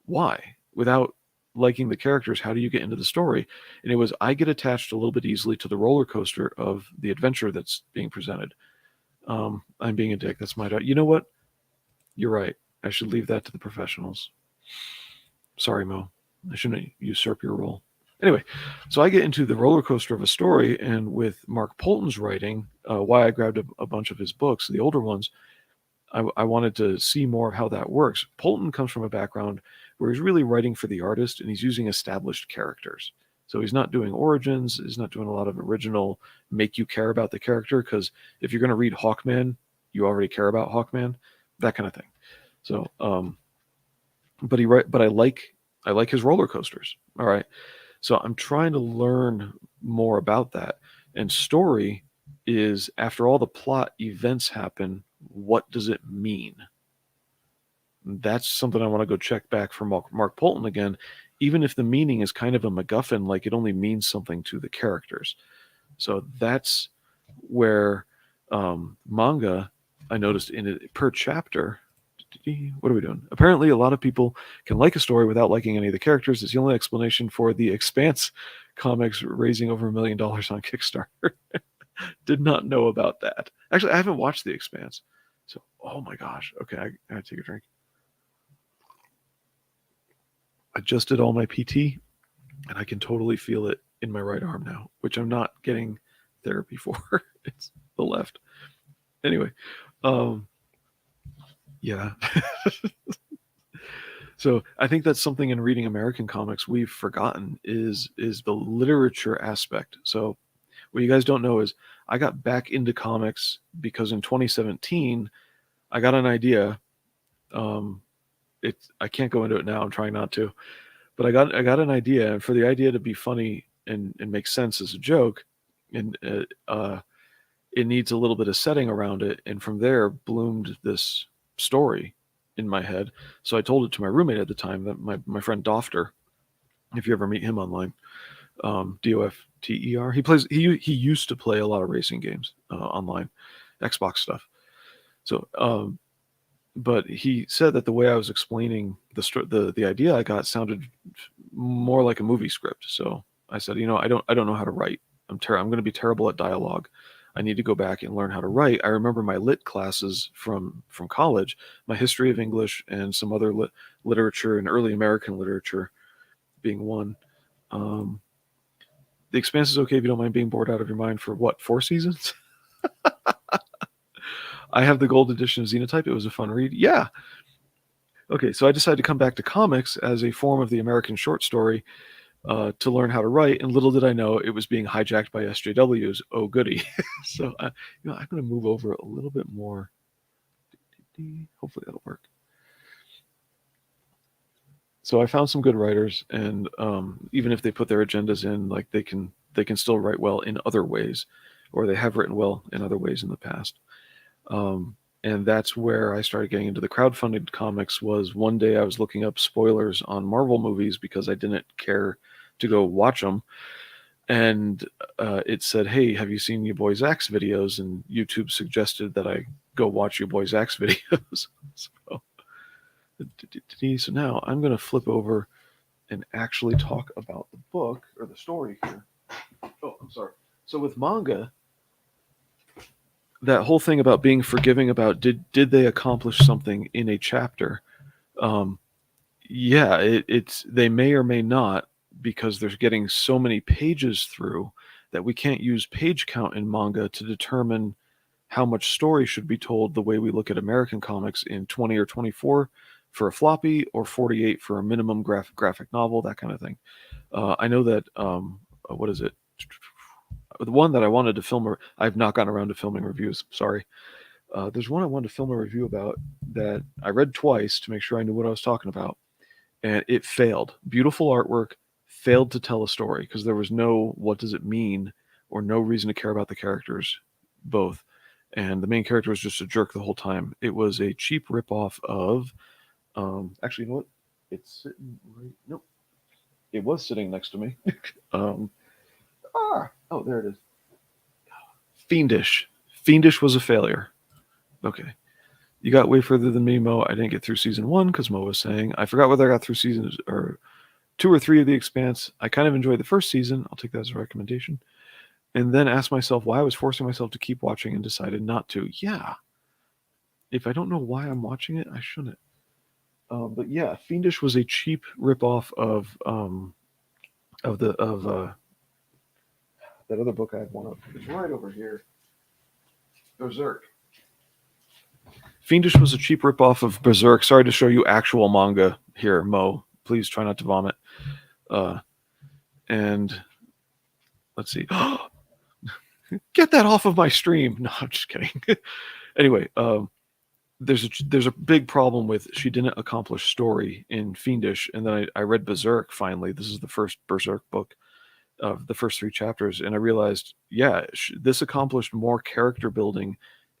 Why? Without liking the characters, how do you get into the story? And it was, I get attached a little bit easily to the roller coaster of the adventure that's being presented. I'm being a dick. That's my. You know what? You're right. I should leave that to the professionals. Sorry, Mo. I shouldn't usurp your role. Anyway, so I get into the roller coaster of a story, and with Mark Polton's writing, why I grabbed a bunch of his books, the older ones, I wanted to see more of how that works. Polton comes from a background where he's really writing for the artist, and he's using established characters. So he's not doing origins, he's not doing a lot of original make you care about the character, because if you're going to read Hawkman, you already care about Hawkman, that kind of thing. So, but I like his roller coasters. All right. So I'm trying to learn more about that. And story is, after all the plot events happen, what does it mean? That's something I want to go check back from Mark Polton again, even if the meaning is kind of a MacGuffin, like it only means something to the characters. So that's where manga, I noticed in it per chapter. What are we doing? Apparently, a lot of people can like a story without liking any of the characters. It's the only explanation for the Expanse comics raising over $1 million on Kickstarter. Did not know about that. Actually, I haven't watched the Expanse. So, oh my gosh. Okay, I gotta take a drink. I just did all my PT, and I can totally feel it in my right arm now, which I'm not getting therapy for. It's the left. Anyway, yeah. So I think that's something in reading American comics we've forgotten is the literature aspect. So what you guys don't know is I got back into comics because in 2017 I got an idea. Um, I can't go into it now. I'm trying not to, but I got an idea, and for the idea to be funny and make sense as a joke, and it needs a little bit of setting around it, and from there bloomed this story in my head. So I told it to my roommate at the time, that my friend Dofter, if you ever meet him online, Dofter. He used to play a lot of racing games online, Xbox stuff. So but he said that the way I was explaining the idea I got sounded more like a movie script. So I said, I don't know how to write. I'm going to be terrible at dialogue. I need to go back and learn how to write. I remember my lit classes from college, my history of English and some other literature and early American literature being one. Um, the Expanse is okay if you don't mind being bored out of your mind for what, 4 seasons? I have the gold edition of Xenotype. It was a fun read. Yeah. Okay, so I decided to come back to comics as a form of the American short story to learn how to write, and little did I know it was being hijacked by SJWs. Oh, goody! So, I'm going to move over a little bit more. Hopefully that'll work. So I found some good writers, and even if they put their agendas in, like they can still write well in other ways, or they have written well in other ways in the past. And that's where I started getting into the crowdfunded comics. Was one day I was looking up spoilers on Marvel movies because I didn't care to go watch them, and it said, "Hey, have you seen your boy Zach's videos?" And YouTube suggested that I go watch your boy Zach's videos. So now I'm going to flip over and actually talk about the book or the story here. Oh, I'm sorry. So with manga, that whole thing about being forgiving about did they accomplish something in a chapter? Um, yeah, it's they may or may not, because they're getting so many pages through that we can't use page count in manga to determine how much story should be told the way we look at American comics in 20 or 24 for a floppy or 48 for a minimum graphic novel, that kind of thing. I know that what is it? The one that I wanted to film, I've not gotten around to filming reviews. Sorry. There's one I wanted to film a review about that I read twice to make sure I knew what I was talking about, and it failed. Beautiful artwork, failed to tell a story because there was no what does it mean or no reason to care about the characters, both. And the main character was just a jerk the whole time. It was a cheap ripoff of. Actually, you know what? It's sitting right. Nope. It was sitting next to me. um, oh, there it is. Fiendish. Fiendish was a failure. Okay. You got way further than me, Mo. I didn't get through season 1 because Mo was saying. I forgot whether I got through seasons or 2 or 3 of The Expanse. I kind of enjoyed the first season. I'll take that as a recommendation. And then asked myself why I was forcing myself to keep watching and decided not to. Yeah. If I don't know why I'm watching it, I shouldn't. But yeah, Fiendish was a cheap ripoff of that other book I had one of. It's right over here. Berserk. Fiendish was a cheap ripoff of Berserk. Sorry to show you actual manga here, Mo. Please try not to vomit. And let's see. Get that off of my stream. No, I'm just kidding. Anyway, there's a big problem with she didn't accomplish story in Fiendish, and then I read Berserk finally. This is the first Berserk book of the first 3 chapters, and I realized, yeah, this accomplished more character building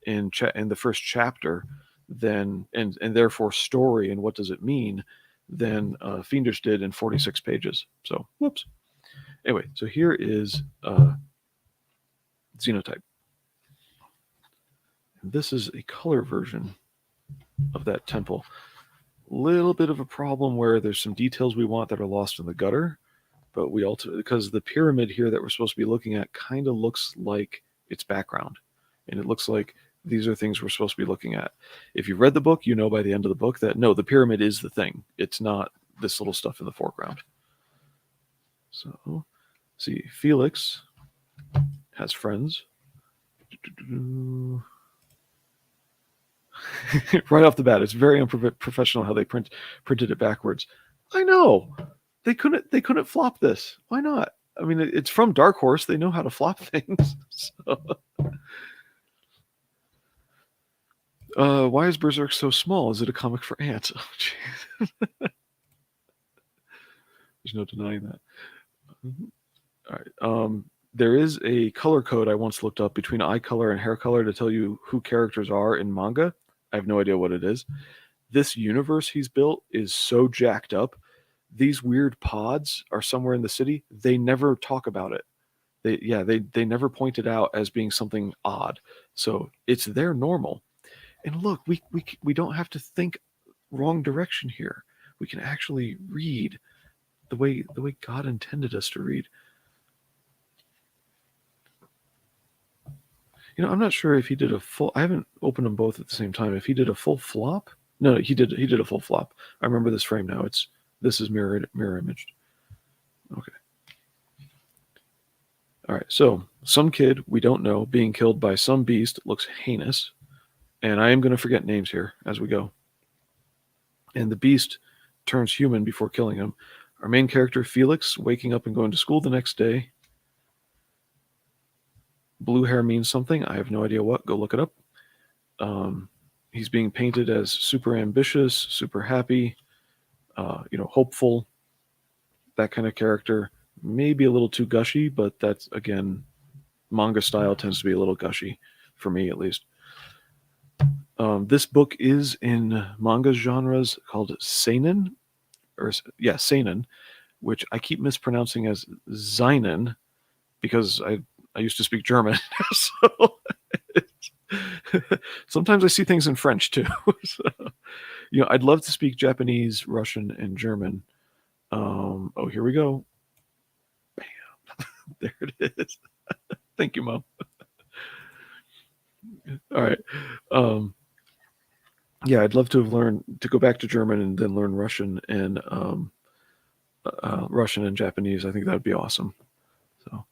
in the first chapter than and therefore story and what does it mean than Fiendish did in 46 pages. So, whoops. Anyway, so here is Xenotype. This is a color version of that temple. Little bit of a problem where there's some details we want that are lost in the gutter, but we ultimately, because the pyramid here that we're supposed to be looking at kind of looks like its background, and it looks like these are things we're supposed to be looking at. If you've read the book, you know by the end of the book that no, the pyramid is the thing. It's not this little stuff in the foreground. So, see, Felix has friends. Right off the bat, it's very unprofessional how they printed it backwards. I know. They couldn't flop this. Why not? I mean, it's from Dark Horse. They know how to flop things. So. Why is Berserk so small? Is it a comic for ants? Oh, there's no denying that. All right. There is a color code I once looked up between eye color and hair color to tell you who characters are in manga. I have no idea what it is. This universe he's built is so jacked up. These weird pods are somewhere in the city. They never talk about it. They never point it out as being something odd. So it's their normal. And look, we don't have to think wrong direction here. We can actually read the way God intended us to read. You know, I'm not sure if he did a full. I haven't opened them both at the same time. If he did a full flop, no, he did a full flop. I remember this frame now. This is mirror imaged. Okay. All right. So some kid we don't know being killed by some beast looks heinous, and I am going to forget names here as we go. And the beast turns human before killing him. Our main character Felix waking up and going to school the next day. Blue hair means something. I have no idea what. Go look it up. He's being painted as super ambitious, super happy, hopeful, that kind of character. Maybe a little too gushy, but that's, again, manga style tends to be a little gushy, for me at least. This book is in manga genres called seinen, seinen, which I keep mispronouncing as seinen because I used to speak German. So sometimes I see things in French too. So, I'd love to speak Japanese, Russian, and German. Here we go. Bam. There it is. Thank you, Mom. All right. I'd love to have learned to go back to German and then learn Russian and Japanese. I think that would be awesome. So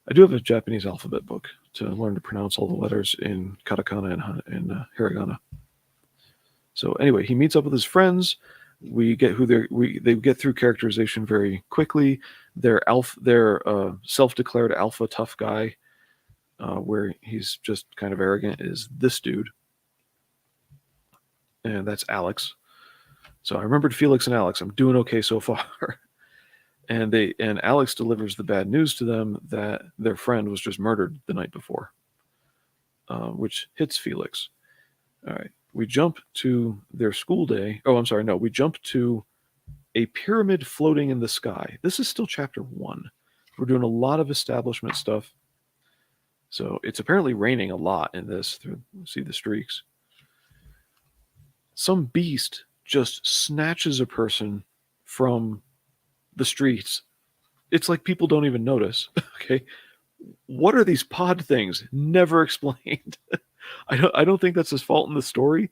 I do have a Japanese alphabet book to learn to pronounce all the letters in katakana and hiragana. So anyway, he meets up with his friends. We get they get through characterization very quickly. Their self-declared alpha tough guy, where he's just kind of arrogant, is this dude, and that's Alex. So I remembered Felix and Alex. I'm doing okay so far. And Alex delivers the bad news to them that their friend was just murdered the night before, which hits Felix. All right. We jump to their school day. Oh, I'm sorry. No, we jump to a pyramid floating in the sky. This is still chapter 1. We're doing a lot of establishment stuff. So it's apparently raining a lot in this. See the streaks. Some beast just snatches a person from the streets. It's like people don't even notice. Okay. What are these pod things? Never explained. I don't think that's his fault in the story,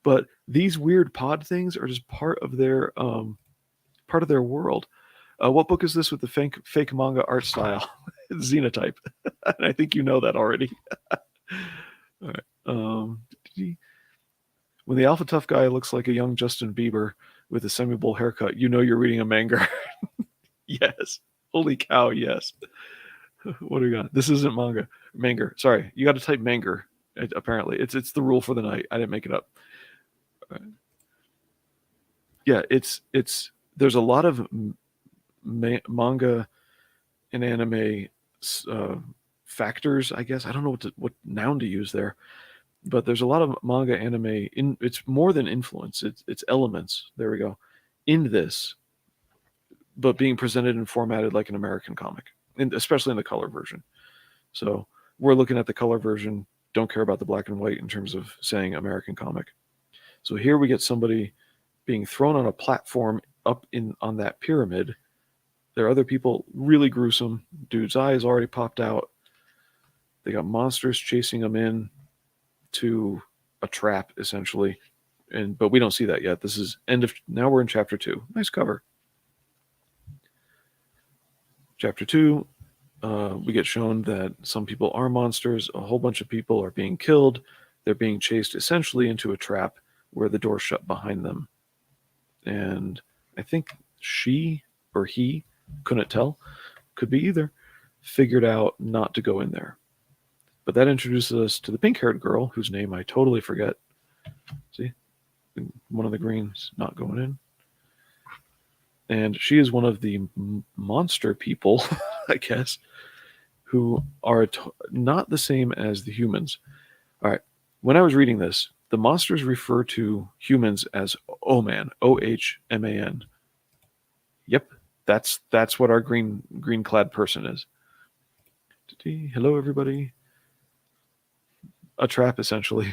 but these weird pod things are just part of their world. What book is this with the fake manga art style? Xenotype. And I think you know that already. All right. When the alpha tough guy looks like a young Justin Bieber with a semi-bowl haircut, you know you're reading a manga. Yes. Holy cow, yes. What do we got? This isn't manga. Manga. Sorry, you got to type manga. Apparently, it's the rule for the night. I didn't make it up. Yeah, it's there's a lot of manga and anime factors. I guess I don't know what noun to use there, but there's a lot of manga anime. It's more than influence. It's elements. There we go. In this, but being presented and formatted like an American comic, and especially in the color version. So we're looking at the color version. Don't care about the black and white in terms of saying American comic. So here we get somebody being thrown on a platform up on that pyramid. There are other people, really gruesome. Dude's eye is already popped out. They got monsters chasing them in to a trap, essentially. But we don't see that yet. This is now we're in chapter 2. Nice cover. Chapter 2, we get shown that some people are monsters. A whole bunch of people are being killed. they're being chased essentially into a trap where the door's shut behind them. And I think she or he, couldn't tell, could be either, figured out not to go in there. But that introduces us to the pink-haired girl, whose name I totally forget. See? One of the greens not going in. And she is one of the monster people, I guess, who are not the same as the humans. All right. When I was reading this, the monsters refer to humans as Oman, Ohman. Yep, that's what our green clad person is. Hello, everybody. A trap, essentially.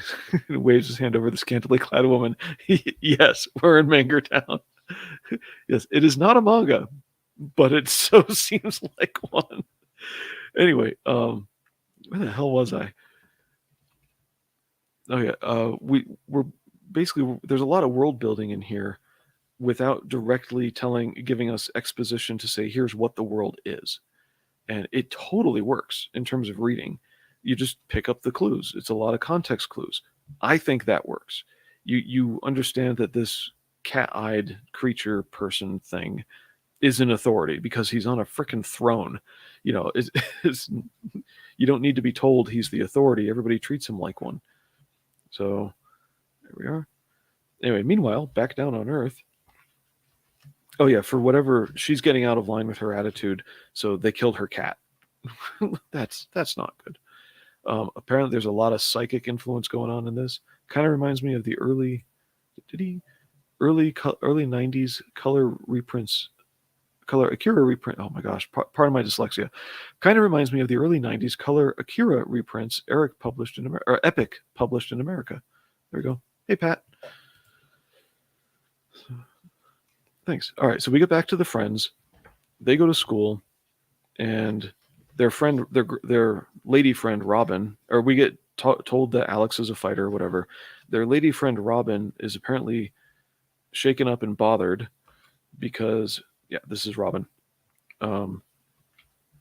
Waves his hand over the scantily clad woman. Yes, we're in Mangertown. Yes, it is not a manga, but it so seems like one. Anyway, where the hell was I? Oh yeah, we're basically, there's a lot of world building in here without directly giving us exposition to say here's what the world is, and it totally works in terms of reading. You just pick up the clues. It's a lot of context clues. I think that works. You understand that this cat-eyed creature person thing is an authority because he's on a frickin' throne. You know, you don't need to be told he's the authority. Everybody treats him like one. So there we are. Anyway, meanwhile, back down on Earth. Oh yeah, for whatever, she's getting out of line with her attitude, so they killed her cat. That's not good. Apparently, there's a lot of psychic influence going on in this. Kind of reminds me of the early 90s color reprints. Color Akira reprint. Oh my gosh, part of my dyslexia. Kind of reminds me of the early 90s color Akira reprints Epic published in America. There we go. Hey, Pat. Thanks. All right, so we get back to the friends. They go to school, and their lady friend Robin, or we get told that Alex is a fighter or whatever. Their lady friend Robin is apparently shaken up and bothered because, yeah, this is Robin.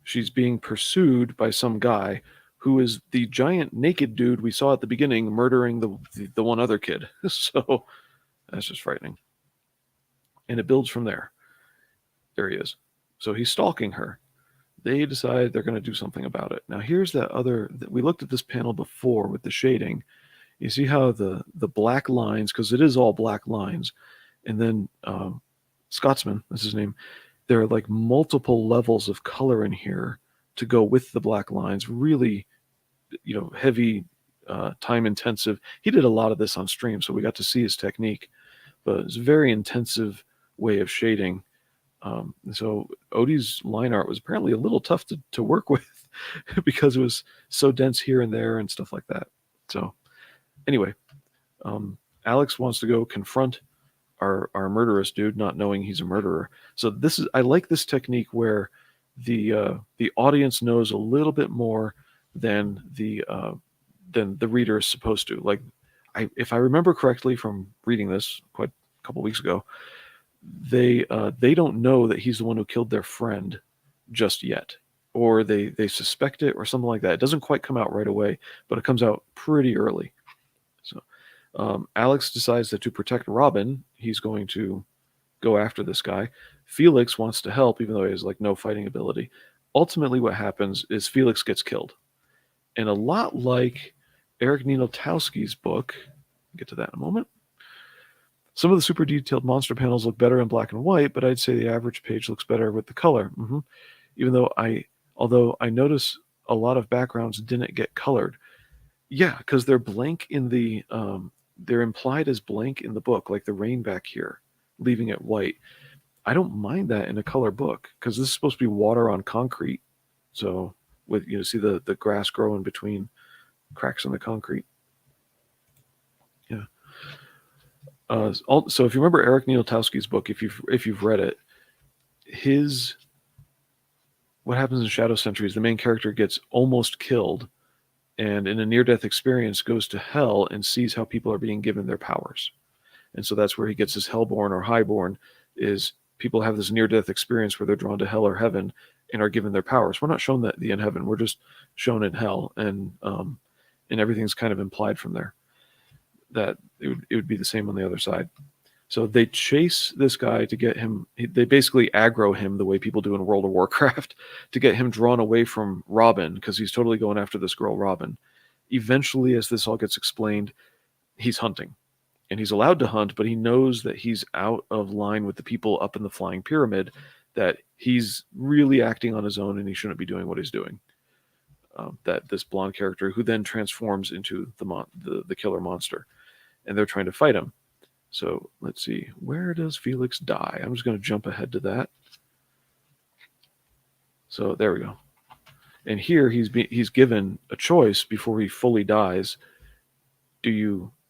She's being pursued by some guy who is the giant naked dude we saw at the beginning murdering the one other kid. So that's just frightening. And it builds from there. There he is. So he's stalking her. They decide they're going to do something about it. Now here's we looked at this panel before with the shading. You see how the black lines, because it is all black lines, and then Scotsman, that's his name, there are like multiple levels of color in here to go with the black lines. Really, heavy, time intensive. He did a lot of this on stream, so we got to see his technique, but it's a very intensive way of shading. So Odie's line art was apparently a little tough to work with because it was so dense here and there and stuff like that. So anyway, Alex wants to go confront our murderous dude, not knowing he's a murderer. So I like this technique where the audience knows a little bit more than the reader is supposed to. Like, if I remember correctly from reading this quite a couple weeks ago, they don't know that he's the one who killed their friend just yet, or they suspect it or something like that. It doesn't quite come out right away, but it comes out pretty early. So Alex decides that to protect Robin, he's going to go after this guy. Felix wants to help, even though he has like no fighting ability. Ultimately, what happens is Felix gets killed, and a lot like Eric Nienotowski's book, I'll get to that in a moment. Some of the super detailed monster panels look better in black and white, but I'd say the average page looks better with the color. Even though I notice a lot of backgrounds didn't get colored. Yeah, because they're blank in they're implied as blank in the book, like the rain back here, leaving it white. I don't mind that in a color book because this is supposed to be water on concrete. So with see the grass growing between cracks in the concrete. Yeah. So if you remember Eric Nienotowski's book, if you've read it, what happens in Shadow Centuries, the main character gets almost killed, and in a near-death experience goes to hell and sees how people are being given their powers. And so that's where he gets his Hellborn or Highborn, is people have this near-death experience where they're drawn to hell or heaven and are given their powers. We're not shown the in heaven. We're just shown in hell. And and everything's kind of implied from there that it would be the same on the other side. So they chase this guy to get him. They basically aggro him the way people do in World of Warcraft to get him drawn away from Robin, because he's totally going after this girl, Robin. Eventually, as this all gets explained, he's hunting. And he's allowed to hunt, but he knows that he's out of line with the people up in the flying pyramid, that he's really acting on his own and he shouldn't be doing what he's doing. That this blonde character, who then transforms into the killer monster, and they're trying to fight him. So let's see, where does Felix die? I'm just going to jump ahead to that. So there we go. And here he's given a choice before he fully dies. What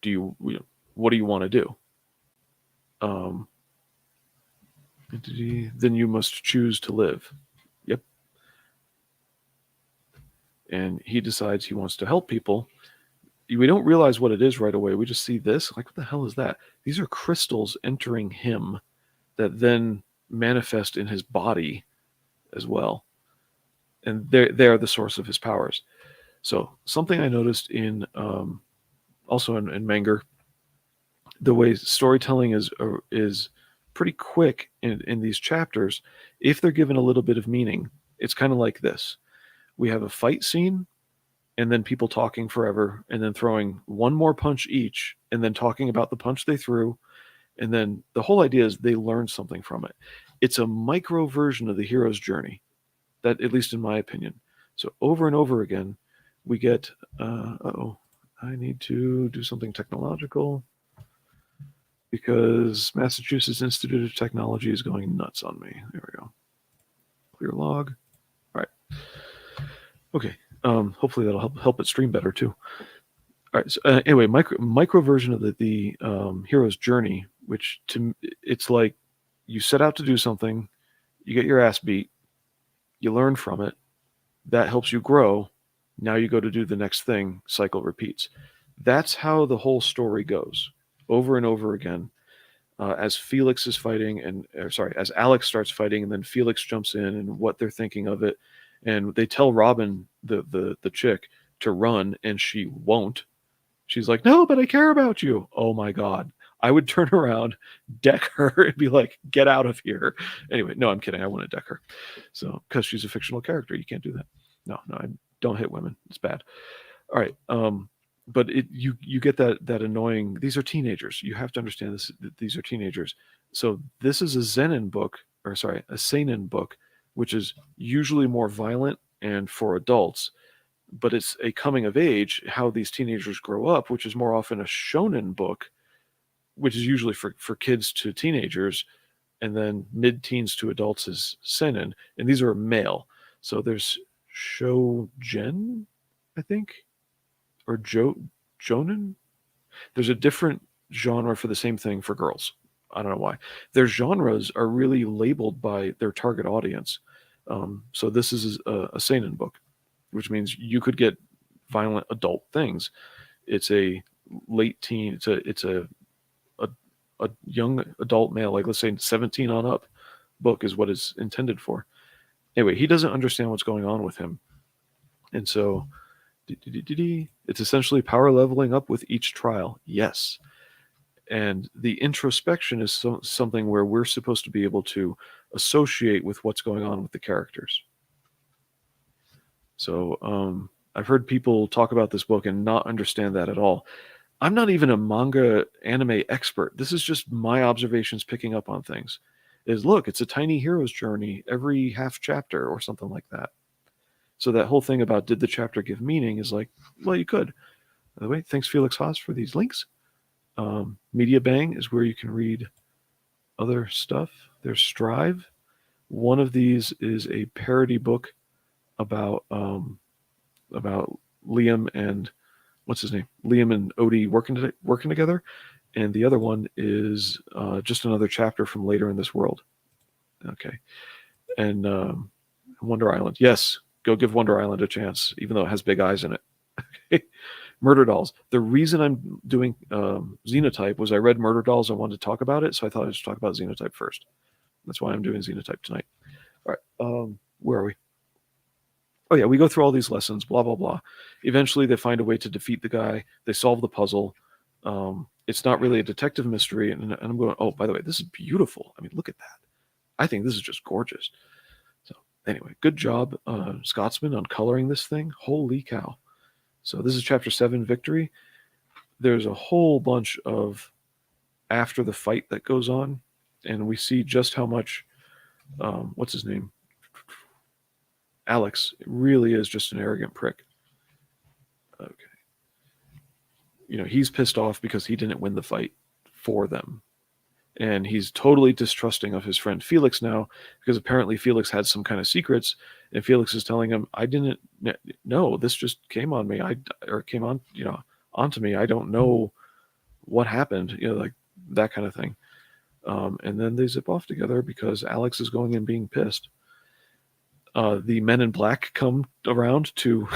do you want to do? Then you must choose to live. Yep. And he decides he wants to help people. We don't realize what it is right away. We just see this, like, what the hell is that? These are crystals entering him that then manifest in his body as well. And they're the source of his powers. So something I noticed in also in Menger, the way storytelling is pretty quick in these chapters. If they're given a little bit of meaning, it's kind of like this. We have a fight scene, and then people talking forever, and then throwing one more punch each, and then talking about the punch they threw. And then the whole idea is they learn something from it. It's a micro version of the hero's journey, that, at least in my opinion. So over and over again, we get, I need to do something technological because Massachusetts Institute of Technology is going nuts on me. There we go. Clear log. All right. Okay. Hopefully that'll help it stream better too. All right. So, anyway, micro version of the hero's journey, which it's like you set out to do something, you get your ass beat, you learn from it, that helps you grow. Now you go to do the next thing. Cycle repeats. That's how the whole story goes, over and over again. As Felix is fighting, as Alex starts fighting, and then Felix jumps in, and what they're thinking of it, and they tell Robin, the chick, to run, and she won't. She's like, no, but I care about you. Oh my God. I would turn around, deck her, and be like, get out of here. Anyway, no, I'm kidding. I wouldn't deck her. So, because she's a fictional character, you can't do that. No, I don't hit women. It's bad. All right. But you get that annoying. These are teenagers. You have to understand this. These are teenagers. So this is a seinen book, which is usually more violent and for adults. But it's a coming of age, how these teenagers grow up, which is more often a shonen book, which is usually for kids to teenagers, and then mid-teens to adults is seinen, and these are male. So there's shonen, I think, or jonen. There's a different genre for the same thing for girls. I don't know why. Their genres are really labeled by their target audience. So this is a seinen book, which means you could get violent adult things. It's a late teen. It's a young adult male, like let's say 17 on up, book is what it's intended for. Anyway, he doesn't understand what's going on with him, and so it's essentially power leveling up with each trial. Yes, and the introspection is something where we're supposed to be able to associate with what's going on with the characters. So I've heard people talk about this book and not understand that at all. I'm not even a manga anime expert. This is just my observations picking up on things. Look, it's a tiny hero's journey every half chapter or something like that. So that whole thing about did the chapter give meaning is like, well, you could. By the way, thanks Felix Haas for these links. Media Bang is where you can read other stuff. There's Strive. One of these is a parody book about Liam and what's his name? Liam and Odie working together, and the other one is just another chapter from later in this world. Okay, and Wonder Island. Yes, go give Wonder Island a chance, even though it has big eyes in it. Murder Dolls. The reason I'm doing Xenotype was I read Murder Dolls and wanted to talk about it, so I thought I'd just talk about Xenotype first. That's why I'm doing Xenotype tonight. All right, where are we? oh yeah, we go through all these lessons, blah blah blah. Eventually they find a way to defeat the guy. They solve the puzzle. It's not really a detective mystery, and I'm going, oh, by the way, this is beautiful. I mean, look at that. I think this is just gorgeous. So anyway, good job, Scotsman, on coloring this thing. Holy cow. So this is chapter 7, Victory. There's a whole bunch of after the fight that goes on, and we see just how much, what's his name? Alex really is just an arrogant prick. Okay. He's pissed off because he didn't win the fight for them. And he's totally distrusting of his friend Felix now, because apparently Felix had some kind of secrets, and Felix is telling him, I didn't know, this just came on me. Came on, onto me. I don't know what happened, like that kind of thing. And then they zip off together because Alex is going and being pissed. The men in black come around to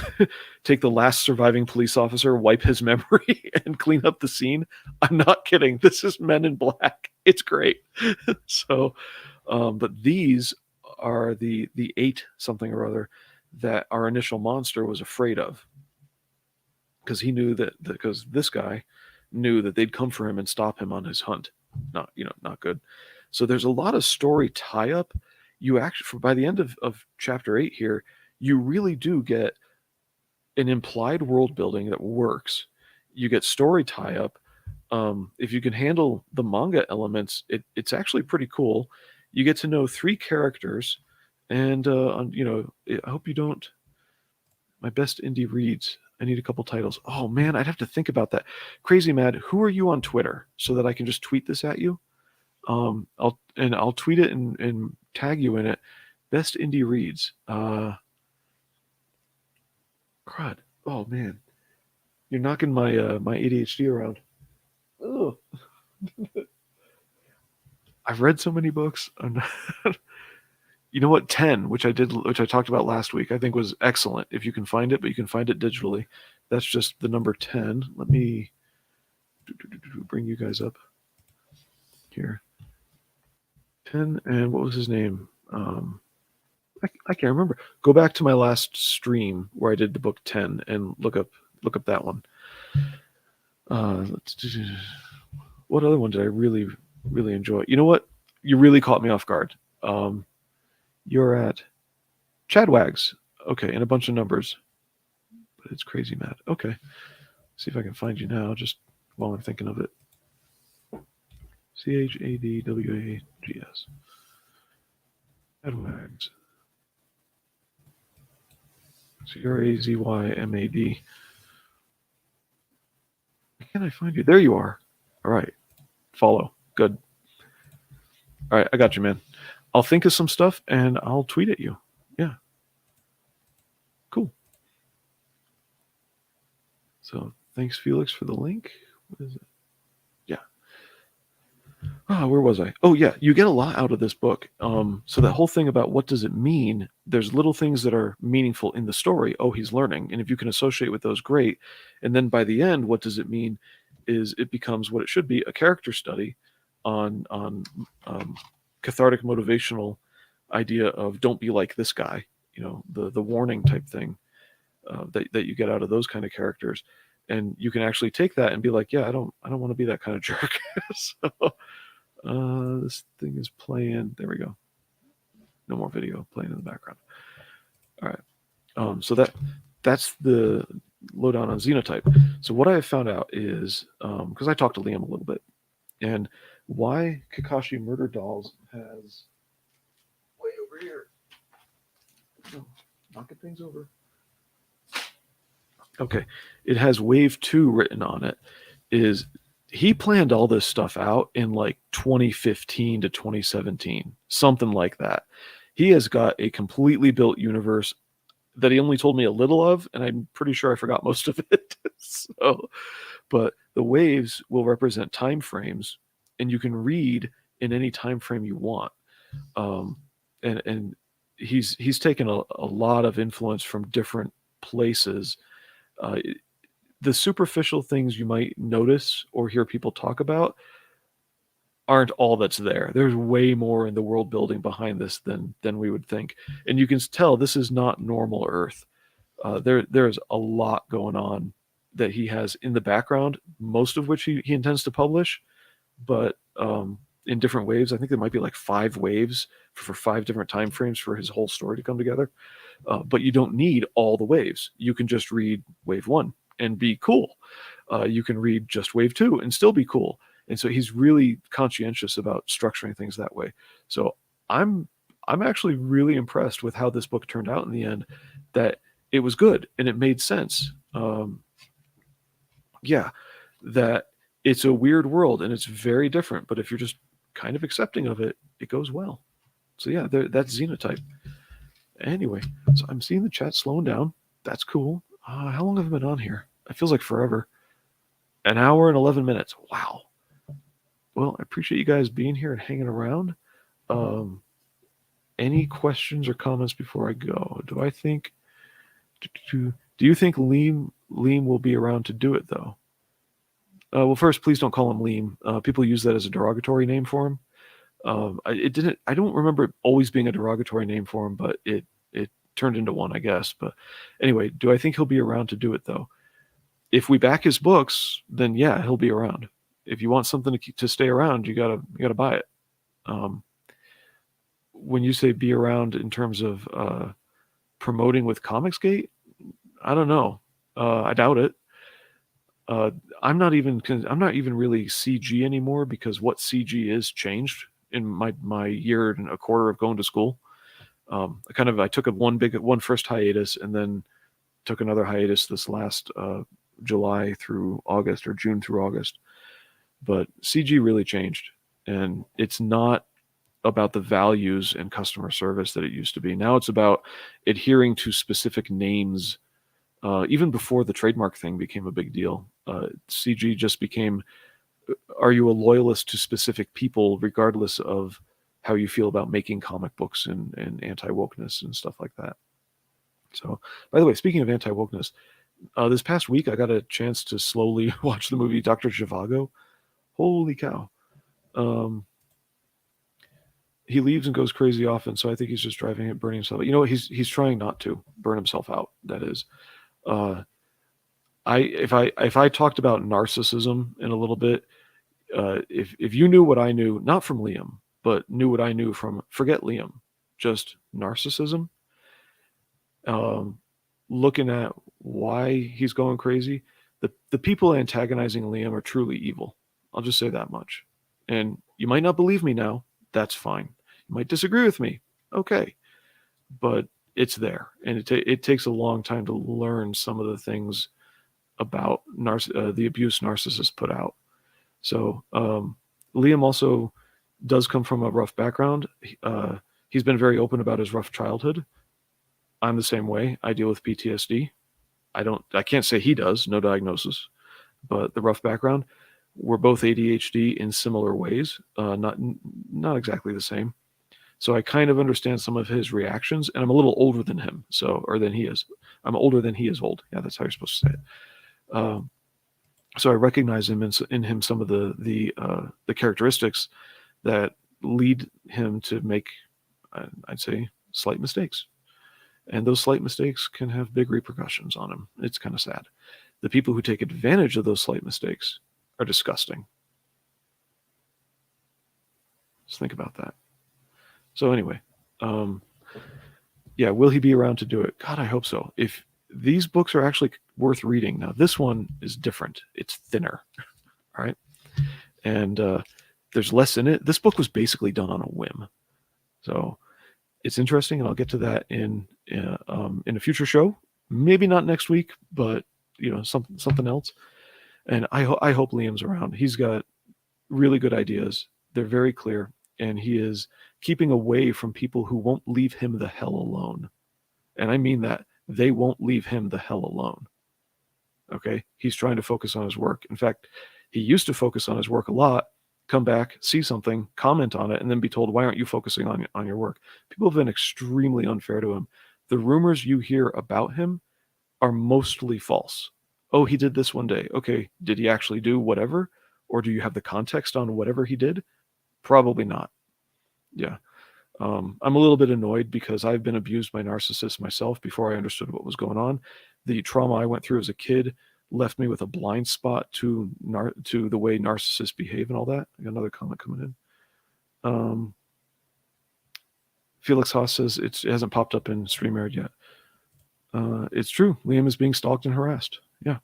take the last surviving police officer, wipe his memory, and clean up the scene. I'm not kidding. This is Men in Black. It's great. So, but these are the 8 something or other that our initial monster was afraid of, because he knew because this guy knew that they'd come for him and stop him on his hunt. Not good. So there's a lot of story tie-up. You actually, by the end of chapter 8 here, you really do get an implied world building that works. You get story tie-up. If you can handle the manga elements, it's actually pretty cool. You get to know 3 characters, and I hope you don't. My best indie reads. I need a couple titles. Oh man, I'd have to think about that. Crazy Mad, who are you on Twitter so that I can just tweet this at you? I'll tweet it and tag you in it. Best indie reads. Crud. Oh man, you're knocking my ADHD around. Ugh. I've read so many books. You know what? 10, which I talked about last week, I think was excellent. If you can find it, but you can find it digitally. That's just the number 10. Let me bring you guys up here. 10, and what was his name? I can't remember. Go back to my last stream where I did the book 10 and look up that one. What other one did I really, really enjoy? You know what? You really caught me off guard. You're at Chadwags. Okay, and a bunch of numbers. But it's Crazy Mad. Okay. See if I can find you now, just while I'm thinking of it. CHADWAGS. Chadwags. CRAZYMAD. Why can't I find you? There you are. All right. Follow. Good. All right, I got you, man. I'll think of some stuff and I'll tweet at you. Yeah. Cool. So thanks, Felix, for the link. What is it? Yeah. Where was I? Oh, yeah. You get a lot out of this book. So that whole thing about what does it mean, there's little things that are meaningful in the story. Oh, he's learning. And if you can associate with those, great. And then by the end, what does it mean is it becomes what it should be, a character study on cathartic motivational idea of don't be like this guy, the warning type thing that you get out of those kind of characters. And you can actually take that and be like, yeah, I don't want to be that kind of jerk. So this thing is playing. There we go. No more video playing in the background. All right. So that's the lowdown on Xenotype. So what I have found out is, because I talked to Liam a little bit, and why Kakashi Murder Dolls has way over here. Oh, knocking things over. Okay. It has Wave 2 written on it. Is he planned all this stuff out in like 2015 to 2017, something like that. He has got a completely built universe that he only told me a little of, and I'm pretty sure I forgot most of it. So, but the waves will represent time frames, and you can read in any time frame you want. And he's taken a lot of influence from different places. The superficial things you might notice or hear people talk about, aren't all that's there. There's way more in the world building behind this than we would think, and you can tell this is not normal Earth. There's a lot going on that he has in the background, most of which he intends to publish, but in different waves. I think there might be like 5 waves for 5 different time frames for his whole story to come together. But you don't need all the waves. You can just read wave 1 and be cool. You can read just wave 2 and still be cool. And so he's really conscientious about structuring things that way. So I'm actually really impressed with how this book turned out in the end, that it was good and it made sense. Yeah, that it's a weird world and it's very different, but if you're just kind of accepting of it, it goes well. So yeah, that's Xenotype. Anyway, so I'm seeing the chat slowing down. That's cool. How long have I been on here? It feels like forever. An hour and 11 minutes. Wow. Well, I appreciate you guys being here and hanging around. Any questions or comments before I go? Do I think... Do you think Liam will be around to do it, though? Well, first, please don't call him Liam. People use that as a derogatory name for him. I don't remember it always being a derogatory name for him, but it turned into one, I guess. But anyway, do I think he'll be around to do it, though? If we back his books, then yeah, he'll be around. If you want something to stay around, you gotta buy it. When you say be around in terms of promoting with Comicsgate, I don't know. I doubt it. I'm not even really CG anymore, because what CG is changed in my year and a quarter of going to school. I took one first hiatus and then took another hiatus this last July through August, or June through August. But CG really changed, and it's not about the values and customer service that it used to be. Now it's about adhering to specific names. Even before the trademark thing became a big deal, CG just became, are you a loyalist to specific people regardless of how you feel about making comic books and anti-wokeness and stuff like that. So, by the way, speaking of anti-wokeness, this past week I got a chance to slowly watch the movie Dr. Zhivago. Holy cow. He leaves and goes crazy often, so I think he's just driving it, burning himself out. You know what? He's trying not to burn himself out, that is. If I talked about narcissism in a little bit, if you knew what I knew, not from Liam, but knew what I knew from, forget Liam, just narcissism, looking at why he's going crazy, the people antagonizing Liam are truly evil. I'll just say that much. And you might not believe me now. That's fine. You might disagree with me. Okay. But it's there. And it takes a long time to learn some of the things about the abuse narcissists put out. So Liam also does come from a rough background. He's been very open about his rough childhood. I'm the same way. I deal with PTSD. I can't say he does, no diagnosis, but the rough background. We're both ADHD in similar ways, not exactly the same. So I kind of understand some of his reactions, and I'm a little older than him, or than he is. I'm older than he is old. Yeah, that's how you're supposed to say it. So I recognize him in him some of the characteristics that lead him to make, I'd say, slight mistakes. And those slight mistakes can have big repercussions on him. It's kind of sad. The people who take advantage of those slight mistakes are disgusting. Just think about that. So anyway, yeah, will he be around to do it? God, I hope so. If these books are actually worth reading. Now, this one is different. It's thinner, all right? And there's less in it. This book was basically done on a whim. So it's interesting, and I'll get to that in a future show. Maybe not next week, but something else. And I hope Liam's around. He's got really good ideas. They're very clear, and he is keeping away from people who won't leave him the hell alone. And I mean that. They won't leave him the hell alone. Okay? He's trying to focus on his work. In fact, he used to focus on his work a lot, come back, see something, comment on it, and then be told, why aren't you focusing on your work? People have been extremely unfair to him. The rumors you hear about him are mostly false. Oh, he did this one day. Okay, did he actually do whatever? Or do you have the context on whatever he did? Probably not. Yeah. I'm a little bit annoyed because I've been abused by narcissists myself before I understood what was going on. The trauma I went through as a kid left me with a blind spot to the way narcissists behave and all that. I got another comment coming in. Felix Haas says it hasn't popped up in StreamYard yet. It's true. Liam is being stalked and harassed. Yeah.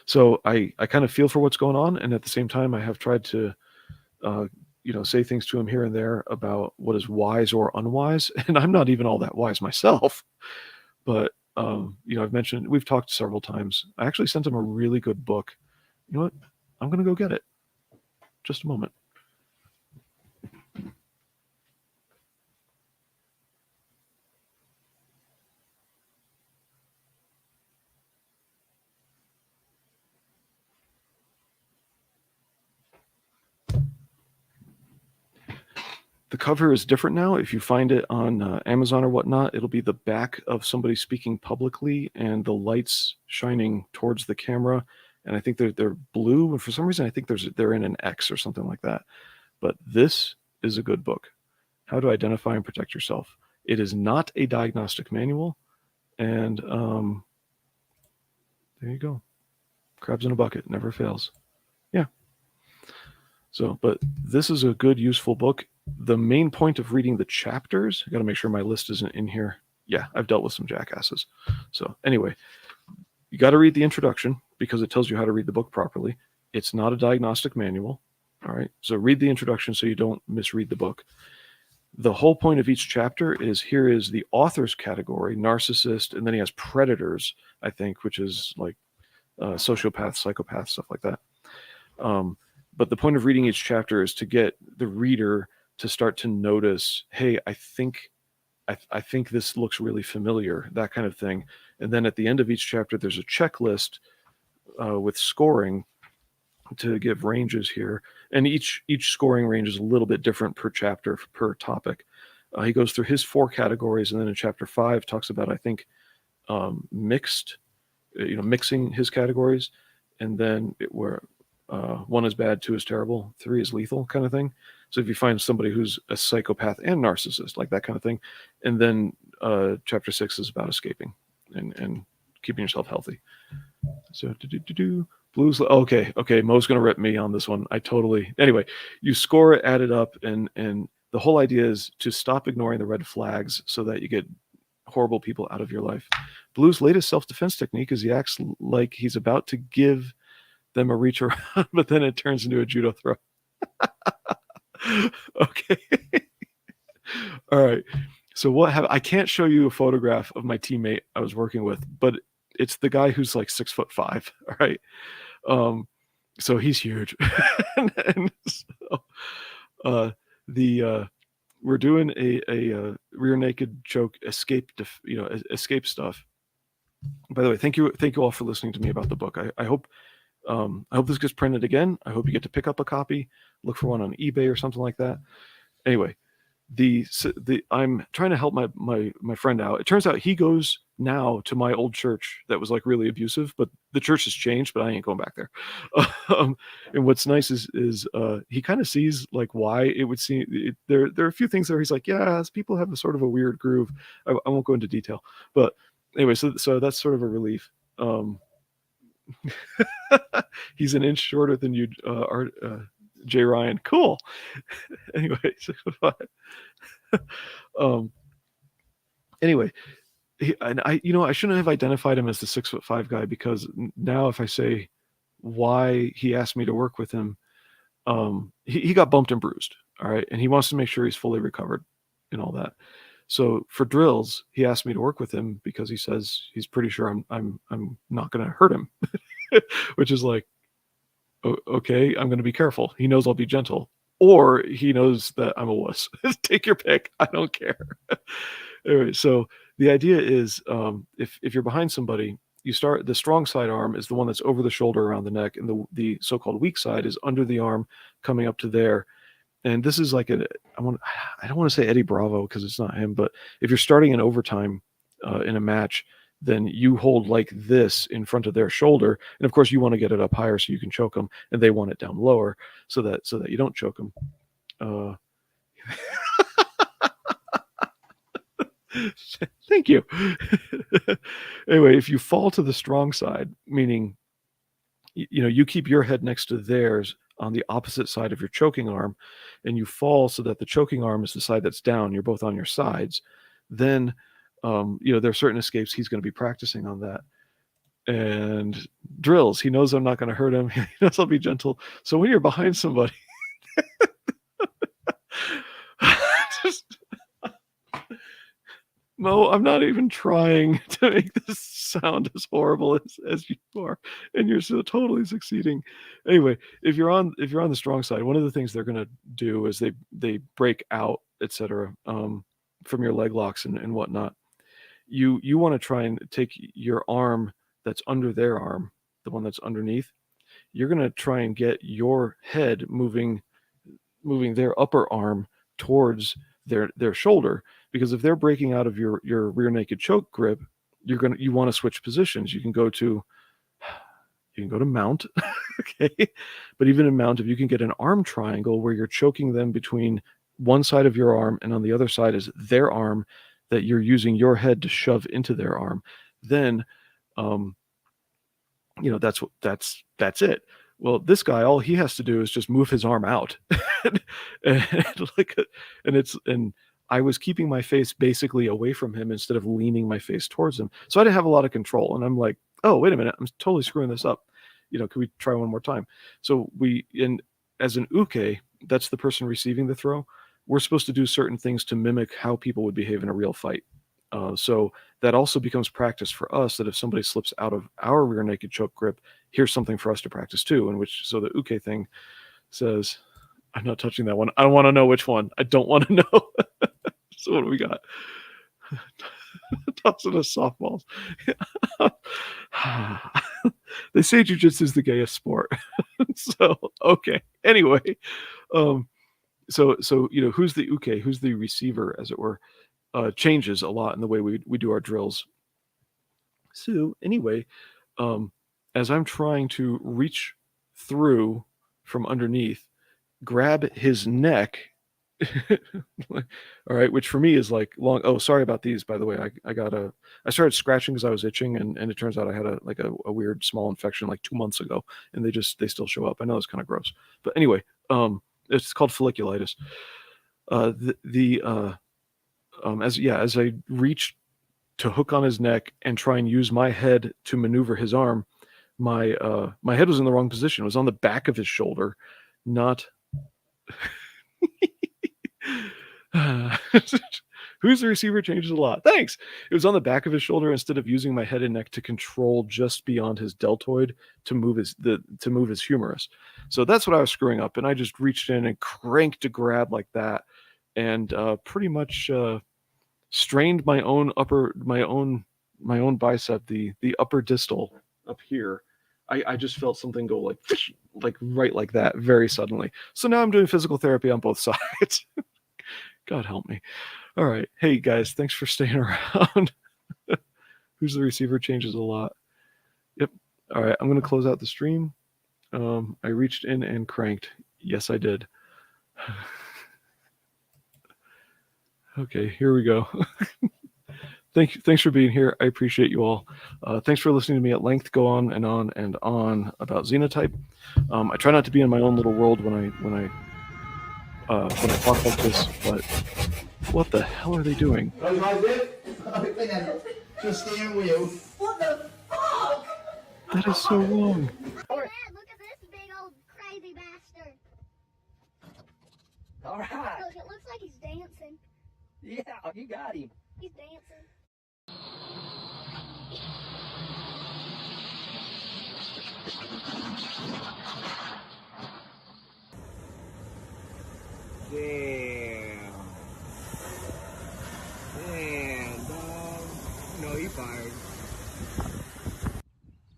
So I kind of feel for what's going on, and at the same time, I have tried to, say things to him here and there about what is wise or unwise, and I'm not even all that wise myself. But I've mentioned, we've talked several times. I actually sent him a really good book. You know what? I'm gonna go get it. Just a moment. The cover is different now. If you find it on Amazon or whatnot, it'll be the back of somebody speaking publicly and the lights shining towards the camera. And I think they're blue. And for some reason, I think they're in an X or something like that. But this is a good book. How to Identify and Protect Yourself. It is not a diagnostic manual. And there you go. Crabs in a bucket. Never fails. Yeah. So, but this is a good, useful book. The main point of reading the chapters, I got to make sure my list isn't in here. Yeah, I've dealt with some jackasses. So anyway, you got to read the introduction because it tells you how to read the book properly. It's not a diagnostic manual. All right. So read the introduction so you don't misread the book. The whole point of each chapter is here is the author's category, narcissist, and then he has predators, I think, which is like sociopath, psychopath, stuff like that. But the point of reading each chapter is to get the reader to start to notice, hey, I think this looks really familiar, that kind of thing. And then at the end of each chapter, there's a checklist with scoring to give ranges here. And each scoring range is a little bit different per chapter, per topic. He goes through his 4 categories, and then in chapter 5 talks about, I think, mixing his categories. And then where 1 is bad, 2 is terrible, 3 is lethal, kind of thing. So if you find somebody who's a psychopath and narcissist, like that kind of thing. And then chapter 6 is about escaping and keeping yourself healthy. So blues. Okay. Mo's going to rip me on this one. Anyway, you score it, add it up, and the whole idea is to stop ignoring the red flags so that you get horrible people out of your life. Blue's latest self-defense technique is he acts like he's about to give them a reach around, but then it turns into a judo throw. Okay. All right. So I can't show you a photograph of my teammate I was working with, but it's the guy who's like 6'5". All right. So he's huge. and so, we're doing a rear naked choke escape stuff. By the way, thank you all for listening to me about the book. I hope this gets printed again. I hope you get to pick up a copy, look for one on eBay or something like that. Anyway, I'm trying to help my friend out. It turns out he goes now to my old church that was like really abusive, but the church has changed, but I ain't going back there. And what's nice is he kind of sees like why it would seem there are a few things there. He's like, yeah, people have a sort of a weird groove. I won't go into detail, but anyway, so that's sort of a relief. He's an inch shorter than you, Jay Ryan. Cool. Anyway, 6'5". Anyway, I shouldn't have identified him as the 6'5" guy, because now if I say why he asked me to work with him, he got bumped and bruised. All right, and he wants to make sure he's fully recovered and all that. So for drills, he asked me to work with him because he says he's pretty sure I'm not going to hurt him, which is like, okay, I'm going to be careful. He knows I'll be gentle, or he knows that I'm a wuss. Take your pick. I don't care. Anyway, so the idea is, if you're behind somebody, you start, the strong side arm is the one that's over the shoulder around the neck, and the so-called weak side is under the arm coming up to there. And this is like I don't want to say Eddie Bravo because it's not him, but if you're starting in overtime in a match, then you hold like this in front of their shoulder, and of course you want to get it up higher so you can choke them, and they want it down lower so that you don't choke them. Thank you. Anyway, if you fall to the strong side, meaning you keep your head next to theirs on the opposite side of your choking arm, and you fall so that the choking arm is the side that's down, you're both on your sides, then there are certain escapes he's going to be practicing on that. And drills, he knows I'm not going to hurt him. He knows I'll be gentle. So when you're behind somebody, Mo, I'm not even trying to make this sound as horrible as you are, and you're so totally succeeding. Anyway, if you're on the strong side, one of the things they're going to do is they break out, etc., from your leg locks and whatnot. You want to try and take your arm that's under their arm, the one that's underneath. You're going to try and get your head moving their upper arm towards their shoulder, because if they're breaking out of your rear naked choke grip, you want to switch positions. You can go to mount. Okay, but even in mount, if you can get an arm triangle where you're choking them between one side of your arm and on the other side is their arm that you're using your head to shove into their arm, then that's it. Well, this guy, all he has to do is just move his arm out. and I was keeping my face basically away from him instead of leaning my face towards him. So I didn't have a lot of control. And I'm like, oh, wait a minute, I'm totally screwing this up. Can we try one more time? So as an uke, that's the person receiving the throw, we're supposed to do certain things to mimic how people would behave in a real fight. So that also becomes practice for us, that if somebody slips out of our rear naked choke grip, here's something for us to practice too. So the uke thing says, I'm not touching that one. I don't want to know which one. I don't want to know. So what do we got? Tossing us softballs. They say jujitsu is the gayest sport. So, okay. Anyway, so who's the uke, who's the receiver, as it were, changes a lot in the way we do our drills. So anyway, as I'm trying to reach through from underneath, grab his neck, all right, which for me is like long. Oh, sorry about these, by the way. I started scratching because I was itching, and it turns out I had a weird small infection like 2 months ago, and they still show up. I know it's kind of gross, but anyway, it's called folliculitis. As I reached to hook on his neck and try and use my head to maneuver his arm, my head was in the wrong position. It was on the back of his shoulder, not. Who's the receiver changes a lot. Thanks. It was on the back of his shoulder instead of using my head and neck to control just beyond his deltoid to move his humerus. So that's what I was screwing up, and I just reached in and cranked to grab like that, and pretty much strained my own bicep, the upper distal up here. I just felt something go like right like that very suddenly. So now I'm doing physical therapy on both sides. God help me. All right. Hey guys, thanks for staying around. Who's the receiver changes a lot. Yep. All right. I'm going to close out the stream. I reached in and cranked. Yes, I did. Okay, here we go. Thanks for being here. I appreciate you all. Thanks for listening to me at length go on and on and on about Xenotype. I try not to be in my own little world when I talk like this, but what the hell are they doing? Just steering wheel. What the fuck? That is so wrong. Dad, look at this big old crazy bastard. All right. Look, it looks like he's dancing. Yeah, you got him. He's dancing. Damn, dog. No, he fired.